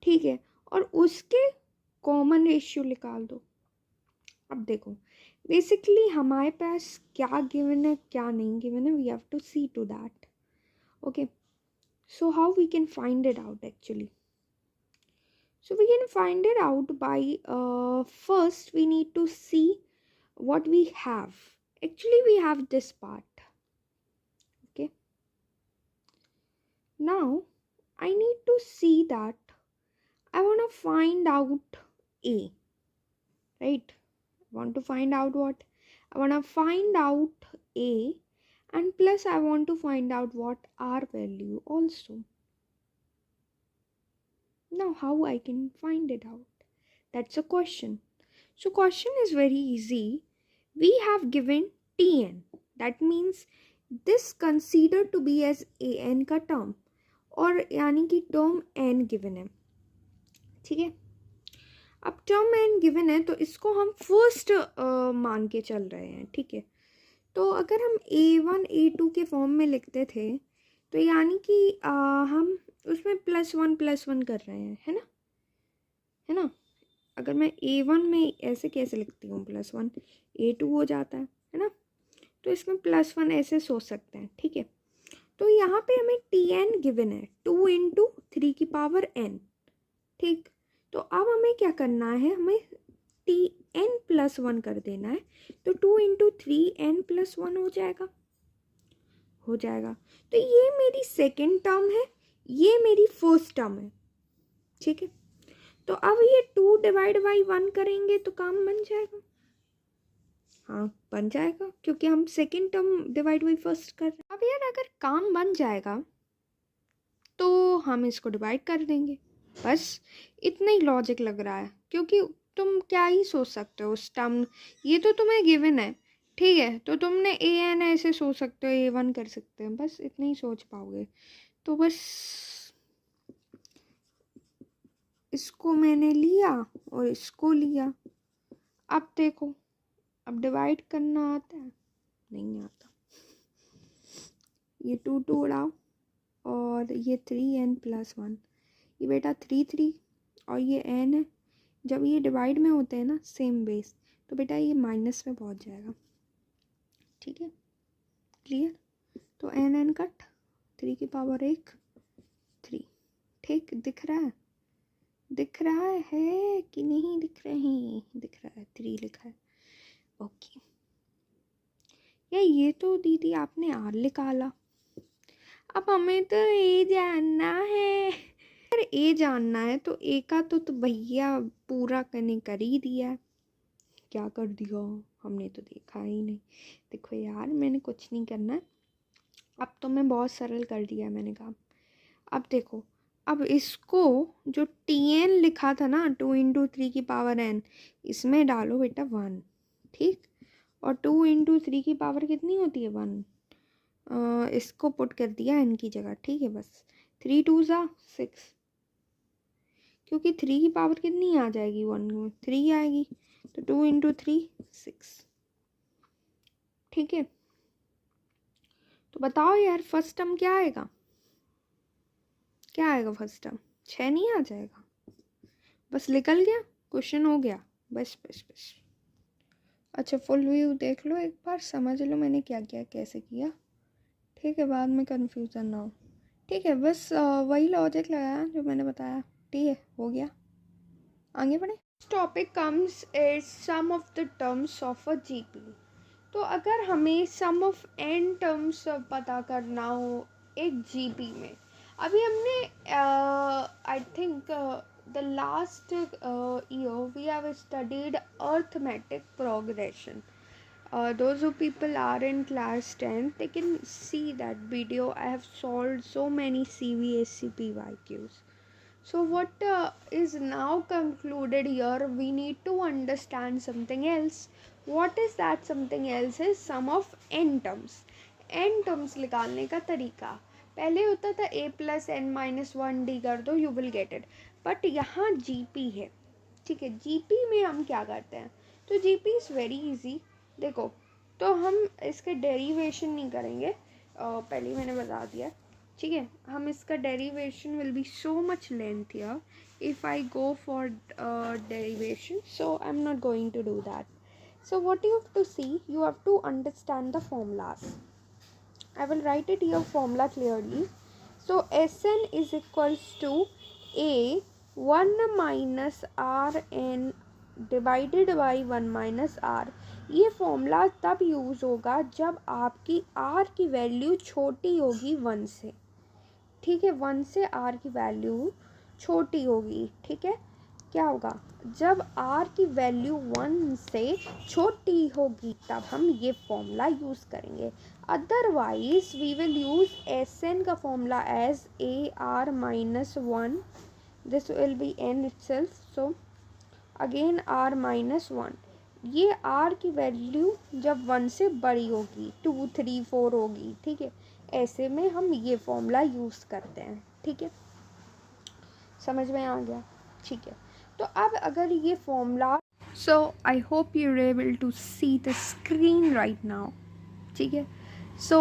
ठीक है, और उसके कॉमन रेशियो निकाल दो. अब देखो बेसिकली हमारे पास क्या गिवन है क्या नहीं गिवन है, we have to see to that. Okay, so how we can find it out actually? So we can find it out by first we need to see what we have. Actually we have this part. Okay, now I need to see that I want to find out A, right? I want to find out what? I want to find out A and plus I want to find out what R value also. Now how I can find it out? That's a question. So question is very easy. We have given Tn. That means this considered to be as an का term और यानी कि term n given है. ठीक है, अब term n given है तो इसको हम फर्स्ट मान के चल रहे हैं. ठीक है, तो अगर हम a1 a2 के फॉर्म में लिखते थे तो यानी कि हम उसमें +1 कर रहे हैं, है ना. अगर मैं a1 में ऐसे कैसे लिखती हूँ +1, a2 हो जाता है ना, तो इसमें +1 ऐसे सोच सकते हैं. ठीक है, तो यहाँ पे हमें Tn गिवन है 2 इंटू 3 की पावर n. ठीक, तो अब हमें क्या करना है, हमें टी एन प्लस वन कर देना है तो 2 × 3 n+1 हो जाएगा। तो ये मेरी सेकेंड टर्म है, ये मेरी फर्स्ट टर्म है, ठीक है। तो अब ये 2/1 करेंगे तो काम बन जाएगा। हाँ बन जाएगा, क्योंकि हम second term divide by first कर रहे हैं। अब यार अगर काम बन जाएगा तो हम इसको डिवाइड कर देंगे, बस इतना ही लॉजिक लग रहा है। क्योंकि तुम क्या ही सोच सकते हो उस टर्म, ये तो तुम्हें गिवन है, ठीक है। तो तुमने ए एन ऐसे सोच सकते हो, A1 कर सकते हैं, बस इतना ही सोच पाओगे। तो बस इसको मैंने लिया और इसको लिया। अब देखो, अब डिवाइड करना आता है? नहीं आता। ये 2 उड़ाओ और ये 3n+1, ये बेटा 3 और ये n है। जब ये डिवाइड में होते हैं ना सेम बेस, तो बेटा ये माइनस में पहुंच जाएगा, ठीक है। क्लियर? तो n कट 3 की पावर 1 3, ठीक दिख रहा है? दिख रहा है कि नहीं दिख रही? दिख रहा है, 3 लिखा है, ओके। ये तो दीदी आपने R निकाला, अब हमें तो A जानना है। अगर A जानना है तो A का तो भैया पूरा करने कर ही दिया है। क्या कर दिया? हमने तो देखा ही नहीं। देखो यार, मैंने कुछ नहीं करना है, अब तो मैं बहुत सरल कर दिया मैंने काम। अब देखो, अब इसको जो Tn लिखा था ना 2 × 3 n, इसमें डालो बेटा 1, ठीक। और 2 × 3 की पावर कितनी होती है? 1। इसको पुट कर दिया n की जगह, ठीक है। बस 3 2 6, क्योंकि 3 की पावर कितनी आ जाएगी? 1 में 3 आएगी, तो 2 × 3 6, ठीक है। तो बताओ यार फर्स्ट टर्म क्या आएगा? क्या आएगा फर्स्ट टर्म? 6 नहीं आ जाएगा? बस निकल गया, क्वेश्चन हो गया, बस बस बस। अच्छा फुल व्यू देख लो एक बार, समझ लो मैंने क्या किया, कैसे किया, ठीक है। बाद में कन्फ्यूज़न ना हो, ठीक है। बस वही लॉजिक लगाया जो मैंने बताया, ठीक है। हो गया, आगे बढ़े। Topic comes is sum of the terms of a GP. तो अगर हमें सम ऑफ n टर्म्स पता करना हो एक जीपी में, अभी हमने I think the last year we have studied arithmetic progression. Those who people are in class 10, they can see that video. I have solved so many CVSC PYQs. So what is now concluded here, we need to understand something else. What is that something else? Is sum of n terms. n terms निकालने का तरीका पहले होता था a+n-1d कर दो, you will get it. But यहाँ GP है, ठीक है। GP में हम क्या करते हैं? तो GP इज़ वेरी इजी। देखो, तो हम इसके डेरिवेशन नहीं करेंगे, पहले ही मैंने बता दिया, ठीक है। हम इसका derivation will be so much lengthier if I go for derivation, so I'm not going to do that. So what you have to see, you have to understand the formulas. I will write it here formula clearly. So Sn is equals to a 1 minus Rn divided by 1 minus r. ये फॉर्मूला तब यूज़ होगा जब आपकी are की value छोटी होगी 1 से, ठीक है। 1 से आर की वैल्यू छोटी होगी, ठीक है। क्या होगा? जब आर की वैल्यू 1 से छोटी होगी तब हम ये फॉर्मूला यूज़ करेंगे। Otherwise we will use S N का formula as A R minus 1, this will be N itself. So again R minus 1, ये आर की वैल्यू जब 1 से बड़ी होगी, 2 3 4 होगी, ठीक है। ऐसे में हम ये फॉर्मूला यूज़ करते हैं, ठीक है। समझ में आ गया? ठीक है। तो अब अगर ये formula, so I hope you are able to see the screen right now, ठीक है। So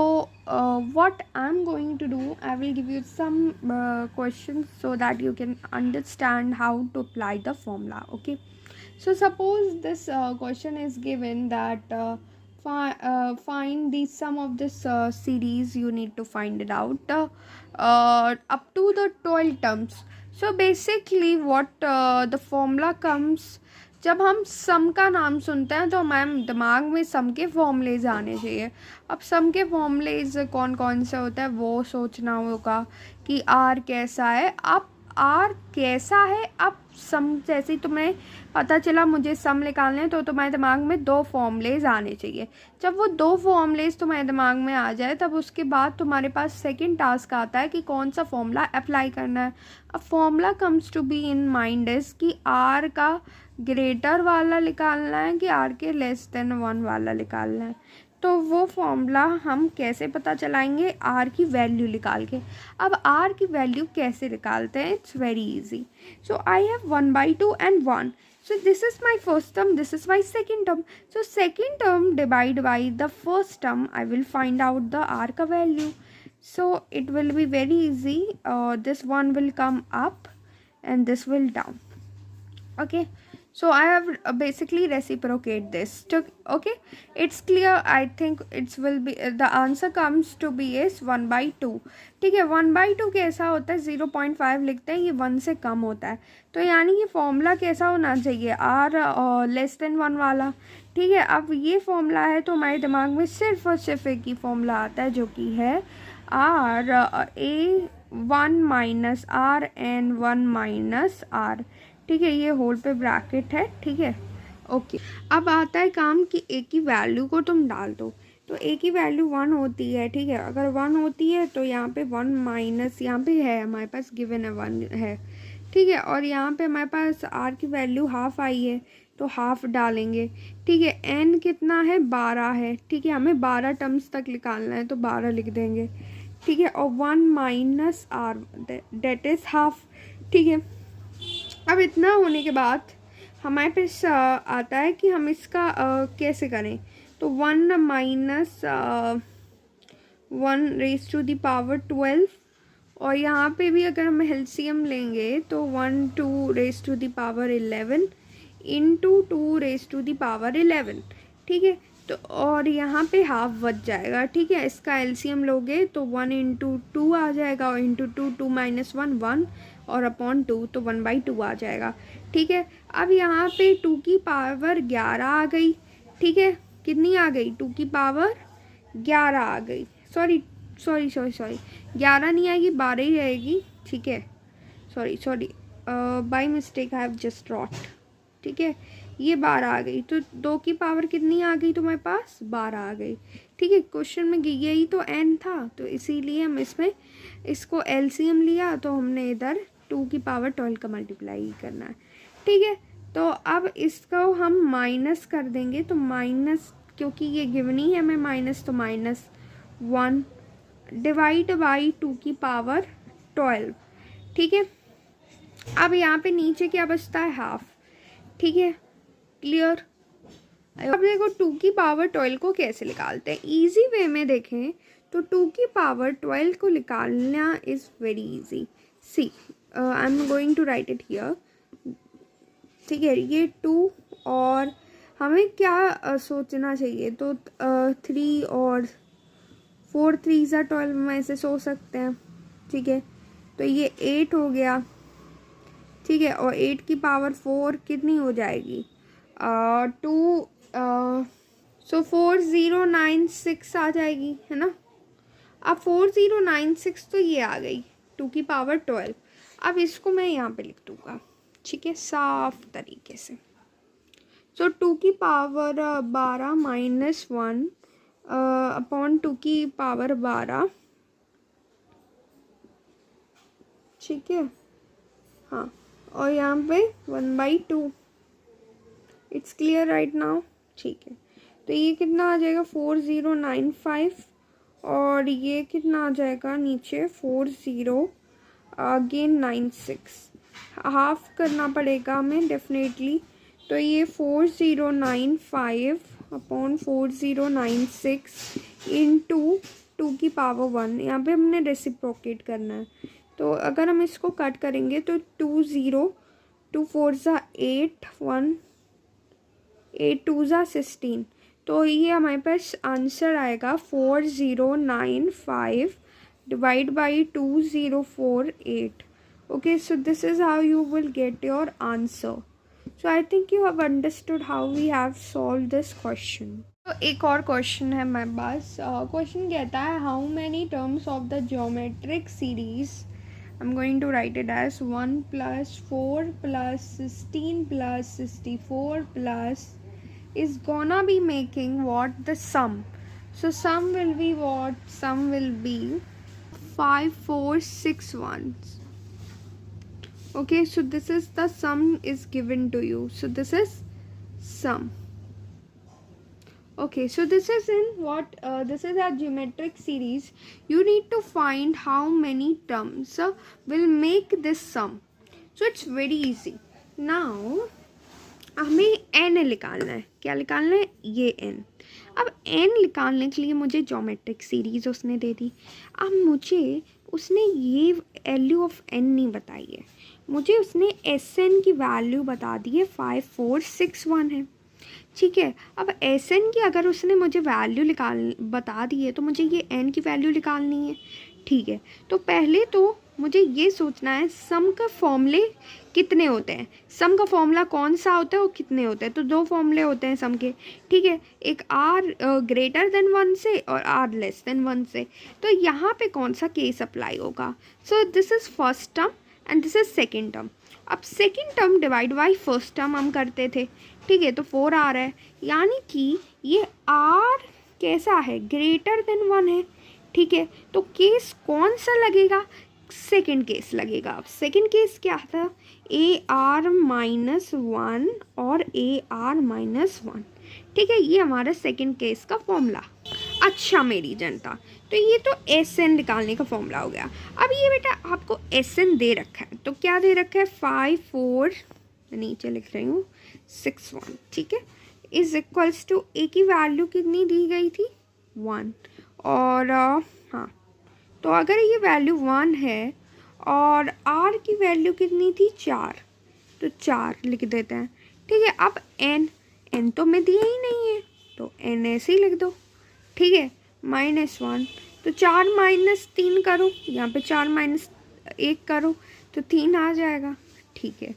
what I'm going to do, I will give you some questions so that you can understand how to apply the formula, okay. So suppose this question is given that find the sum of this series. You need to find it out up to the 12 terms. So basically what the formula comes, जब हम सम का नाम सुनते हैं तो हमारे दिमाग में सम के फॉर्मूलेज आने चाहिए। अब सम के फॉर्मूलेज कौन कौन से होते हैं वो सोचना होगा कि आर कैसा है। अब आर कैसा है, अब सम जैसे ही तुम्हें पता चला मुझे सम निकालने हैं तो तुम्हारे दिमाग में दो फॉर्मूलेज आने चाहिए। जब वो दो फॉर्मूलेज तुम्हारे दिमाग में आ जाए तब उसके बाद तुम्हारे पास सेकंड टास्क आता है कि कौन सा फॉर्मूला अप्लाई करना है। अब formula comes to be in mind is कि आर का ग्रेटर वाला निकालना है कि आर के लेस देन 1 वाला निकालना है। तो वो फॉर्मूला हम कैसे पता चलाएंगे, आर की वैल्यू निकाल के। अब आर की वैल्यू कैसे निकालते हैं, it's very easy. So I have 1/2 and 1. So this is my first term, this is my second term. So second term divide by the first term, I will find out the r ka value. So it will be very easy. This one will come up and this will down. Okay, so I have basically reciprocate this to, okay, it's clear. I think it will be the answer comes to be is 1/2. ठीक है, 1/2 कैसा होता है, 0.5 लिखते हैं, ये 1 से कम होता है। तो यानी कि फॉर्मूला कैसा होना चाहिए, आर लेस देन 1 वाला। ठीक है, अब ये फॉर्मूला है तो हमारे दिमाग में सिर्फ और सिर्फ एक ही फॉर्मूला आता है जो कि है r a 1 minus r n 1 minus r. ठीक है, ये होल पे ब्रैकेट है। ठीक है, ओके। अब आता है काम कि ए की वैल्यू को तुम डाल दो। तो ए की वैल्यू 1 होती है। ठीक है, अगर 1 होती है तो यहाँ पे 1 माइनस, यहाँ पे है हमारे पास गिवन है 1 है। ठीक है, और यहाँ पे हमारे पास आर की वैल्यू हाफ आई है तो हाफ डालेंगे। ठीक है, एन कितना है, 12 है। ठीक है, हमें 12 टर्म्स तक निकालना है तो 12 लिख देंगे। ठीक है, और 1 minus r that is half. ठीक है, अब इतना होने के बाद हमारे पास आता है कि हम इसका कैसे करें। तो 1 minus 1 raise to the power 12, और यहाँ पे भी अगर हम एलसीएम लेंगे तो 1 2 raise to the power 11 into 2 raise to the power 11। ठीक है, तो और यहाँ पे हाफ बच जाएगा। ठीक है, इसका एलसीएम लोगे तो 1 इंटू 2 आ जाएगा, और इंटू 2 2 माइनस 1 1 और अपॉन 2 तो 1/2 आ जाएगा। ठीक है, अब यहाँ पे 2 की पावर 11 आ गई। ठीक है, कितनी आ गई, 2 की पावर 11 आ गई। सॉरी 11 नहीं आएगी, 12 ही रहेगी। ठीक है, sorry by mistake I have just wrote. ठीक है, ये 12 आ गई, तो 2 की पावर कितनी आ गई तुम्हारे पास, 12 आ गई। ठीक है, क्वेश्चन में यही तो n था, तो इसीलिए हम इसमें इसको एलसीएम लिया, तो हमने इधर 2 की पावर 12 का मल्टीप्लाई करना है। ठीक है, तो अब इसको हम माइनस कर देंगे, तो माइनस, क्योंकि ये गिवनी है हमें माइनस, तो -1 डिवाइड बाई 2 की पावर 12। ठीक है, अब यहाँ पे नीचे क्या बचता है, हाफ। ठीक है, क्लियर। अब देखो 2 की पावर 12 को कैसे निकालते हैं, इजी वे में देखें तो 2 की पावर 12 को निकालना is very easy. See I am going to write it here. ठीक है, ये 2 और हमें क्या सोचना चाहिए, तो 3 और 4 3 ज़ा 12 में ऐसे सोच सकते हैं। ठीक है, तो ये 8 हो गया। ठीक है, और 8 की पावर 4 कितनी हो जाएगी, 2 सो 4096 आ जाएगी, है ना। अब 4096 तो ये आ गई 2 की पावर 12। अब इसको मैं यहाँ पे लिख दूँगा, ठीक है, साफ तरीके से। सो 2 की पावर 12 माइनस 1 अपॉन 2 की पावर 12। ठीक है, हाँ, और यहाँ पे 1/2। It's clear right now. ठीक है, तो ये कितना आ जाएगा 4095, और ये कितना आ जाएगा नीचे 40 अगेन 96। हाफ करना पड़ेगा हमें डेफिनेटली, तो ये 4095 अपॉन 4096 इंटू 2 की पावर 1। यहाँ पे हमने रेसिप्रोकेट करना है, तो अगर हम इसको कट करेंगे तो 2 0 2 4 ज़ा 8 1 8 2 ज़ा 16, तो ये हमारे पास आंसर आएगा 4095 divide by 2048। Okay, so this is how you will get your answer. So I think you have understood how we have solved this question. तो एक और क्वेश्चन है मेरे पास. क्वेश्चन कहता है how many terms of the geometric series. I am going to write it as 1 + 4 + 16 + 64 plus is gonna be making what the sum. So sum will be what? Sum will be 5 4 6 ones. Okay, so this is the sum is given to you. So this is sum. Okay, so this is in what? This is a geometric series. You need to find how many terms will make this sum. So it's very easy. Now हमें n निकालना है. क्या निकालना है? ये n. अब n निकालने के लिए मुझे ज्योमेट्रिक सीरीज उसने दे दी. अब मुझे उसने ये वैल्यू ऑफ n नहीं बताई है. मुझे उसने Sn की वैल्यू बता दी है 5 4 6 1 है. ठीक है. अब Sn की अगर उसने मुझे वैल्यू बता दी है तो मुझे ये n की वैल्यू निकालनी है. ठीक है. तो पहले तो मुझे ये सोचना है सम का फॉर्मूले कितने होते हैं. सम का फॉर्मूला कौन सा होता है और कितने होते हैं. तो दो फॉर्मूले होते हैं सम के. ठीक है. एक r ग्रेटर देन 1 से और r लेस देन 1 से. तो यहाँ पे कौन सा केस अप्लाई होगा. So this is first term and this is second term. अब second term divide by first term हम करते थे. ठीक है. तो 4 आ रहा है यानी कि ये r कैसा है? ग्रेटर देन 1 है. ठीक है. तो केस कौन सा लगेगा? सेकेंड केस लगेगा. अब सेकेंड केस क्या था? AR - 1 और AR - 1. ठीक है. ये हमारा सेकेंड केस का फॉर्मूला. अच्छा मेरी जनता, तो ये तो Sn निकालने का फॉर्मूला हो गया. अब ये बेटा आपको Sn दे रखा है. तो क्या दे रखा है? 5 4 नीचे लिख रही हूँ 6 1. ठीक है. इज इक्वल्स टू ए की वैल्यू कितनी दी गई थी? 1. और हाँ, तो अगर ये वैल्यू 1 है और r की वैल्यू कितनी थी? 4. तो 4 लिख देते हैं. ठीक है. अब n तो मैं दिया ही नहीं है तो n ऐसे ही लिख दो. ठीक है. -1. तो 4 - 3 करो. यहाँ पे 4 - 1 करो तो 3 आ जाएगा. ठीक है.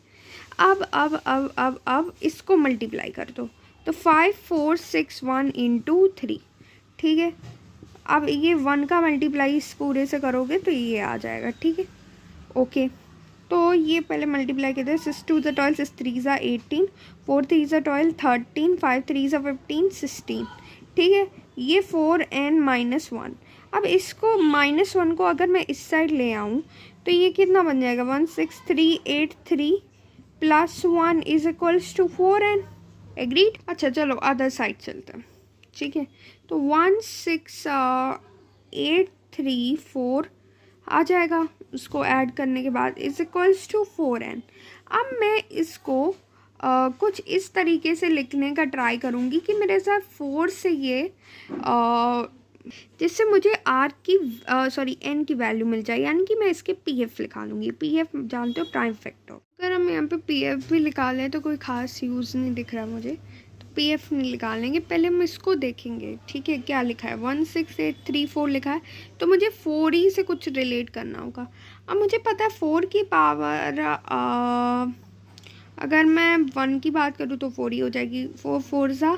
अब इसको मल्टीप्लाई कर दो. तो 5 4 6 1 × 3. ठीक है. अब ये 1 का मल्टीप्लाई इस पूरे से करोगे तो ये आ जाएगा. ठीक है. ओके. तो ये पहले मल्टीप्लाई करते हैं. 6 2 12 6 3 18 4 3 12 13 5 3 15 16. ठीक है. ये 4n - 1. अब इसको -1 को अगर मैं इस साइड ले आऊँ तो ये कितना बन जाएगा? 1 6 3 8 3 + 1 = 4n. एग्रीड. अच्छा चलो अदर साइड चलते हैं. ठीक है. तो 1 6 8 3 4 आ जाएगा. उसको ऐड करने के बाद = 4n. अब मैं इसको कुछ इस तरीके से लिखने का ट्राई करूँगी कि मेरे साथ 4 से ये जिससे मुझे n की वैल्यू मिल जाए. यानी कि मैं इसके pf लिखा लूँगी. pf जानते हो? Prime factor. अगर हम यहाँ पे pf भी निकालें तो कोई ख़ास यूज़ नहीं दिख रहा मुझे. pf नहीं निकालेंगे. पहले हम इसको देखेंगे. ठीक है. क्या लिखा है? 1 6 8 3 4 लिखा है. तो मुझे 4 ही से कुछ रिलेट करना होगा. अब मुझे पता है 4 की पावर अगर मैं 1 की बात करूँ तो 4 ही हो जाएगी. 4 4 ज़ा.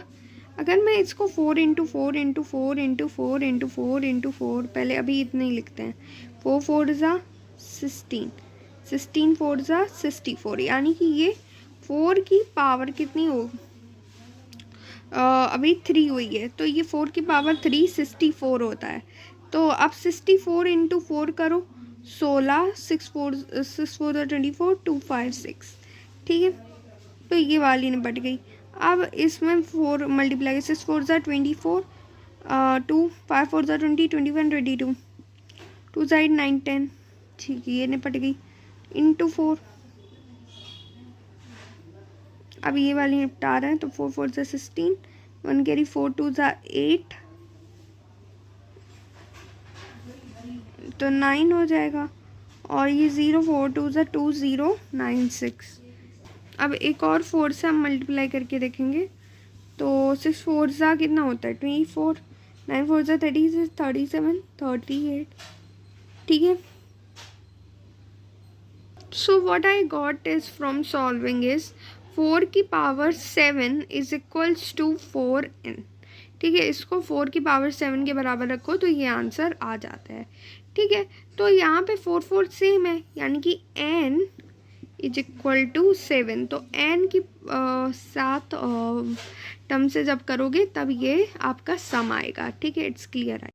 अगर मैं इसको 4 × 4 × 4 × 4 × 4 × 4 पहले अभी इतने ही लिखते हैं. 4 4 ज़ा 16. 16 4 ज़ा 64. यानी कि ये 4 की पावर कितनी हो अभी 3 हुई है. तो ये 4 की पावर 3 64 होता है. तो अब 64 × 4 करो. 16 6 4 24 2 5 6. ठीक है. तो ये वाली निपट गई. अब इसमें 4 मल्टीप्लाई 6 4 ज़ा 24 2 5 4 ज़ा 20 21 22 2 साइड 9 10. ठीक है. ये निपट गई. × 4. अब ये वाली निपटा रहे हैं. तो 4 4 ज़ा 16 1 कैरी 4 2 ज़ा 8 तो 9 हो जाएगा. और ये 0 4 2 ज़ा 2 0 9 6. अब एक और 4 से हम मल्टीप्लाई करके देखेंगे. तो 6 4 ज़ा कितना होता है? 24. 9 4 ज़ा 36 37 38. ठीक है. So what I got is from solving is 4⁻7 is equals to 4n। ठीक है, इसको 4⁻7 के बराबर रखो तो ये आंसर आ जाता है। ठीक है, तो यहाँ पे 4 4 सेम है, यानी कि n इज इक्वल टू 7। तो n की 7 टर्म से जब करोगे तब ये आपका सम आएगा। ठीक है, it's clear.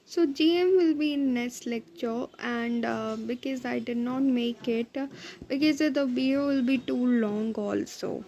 So GM will be in next lecture, and because I did not make it, because the video will be too long also.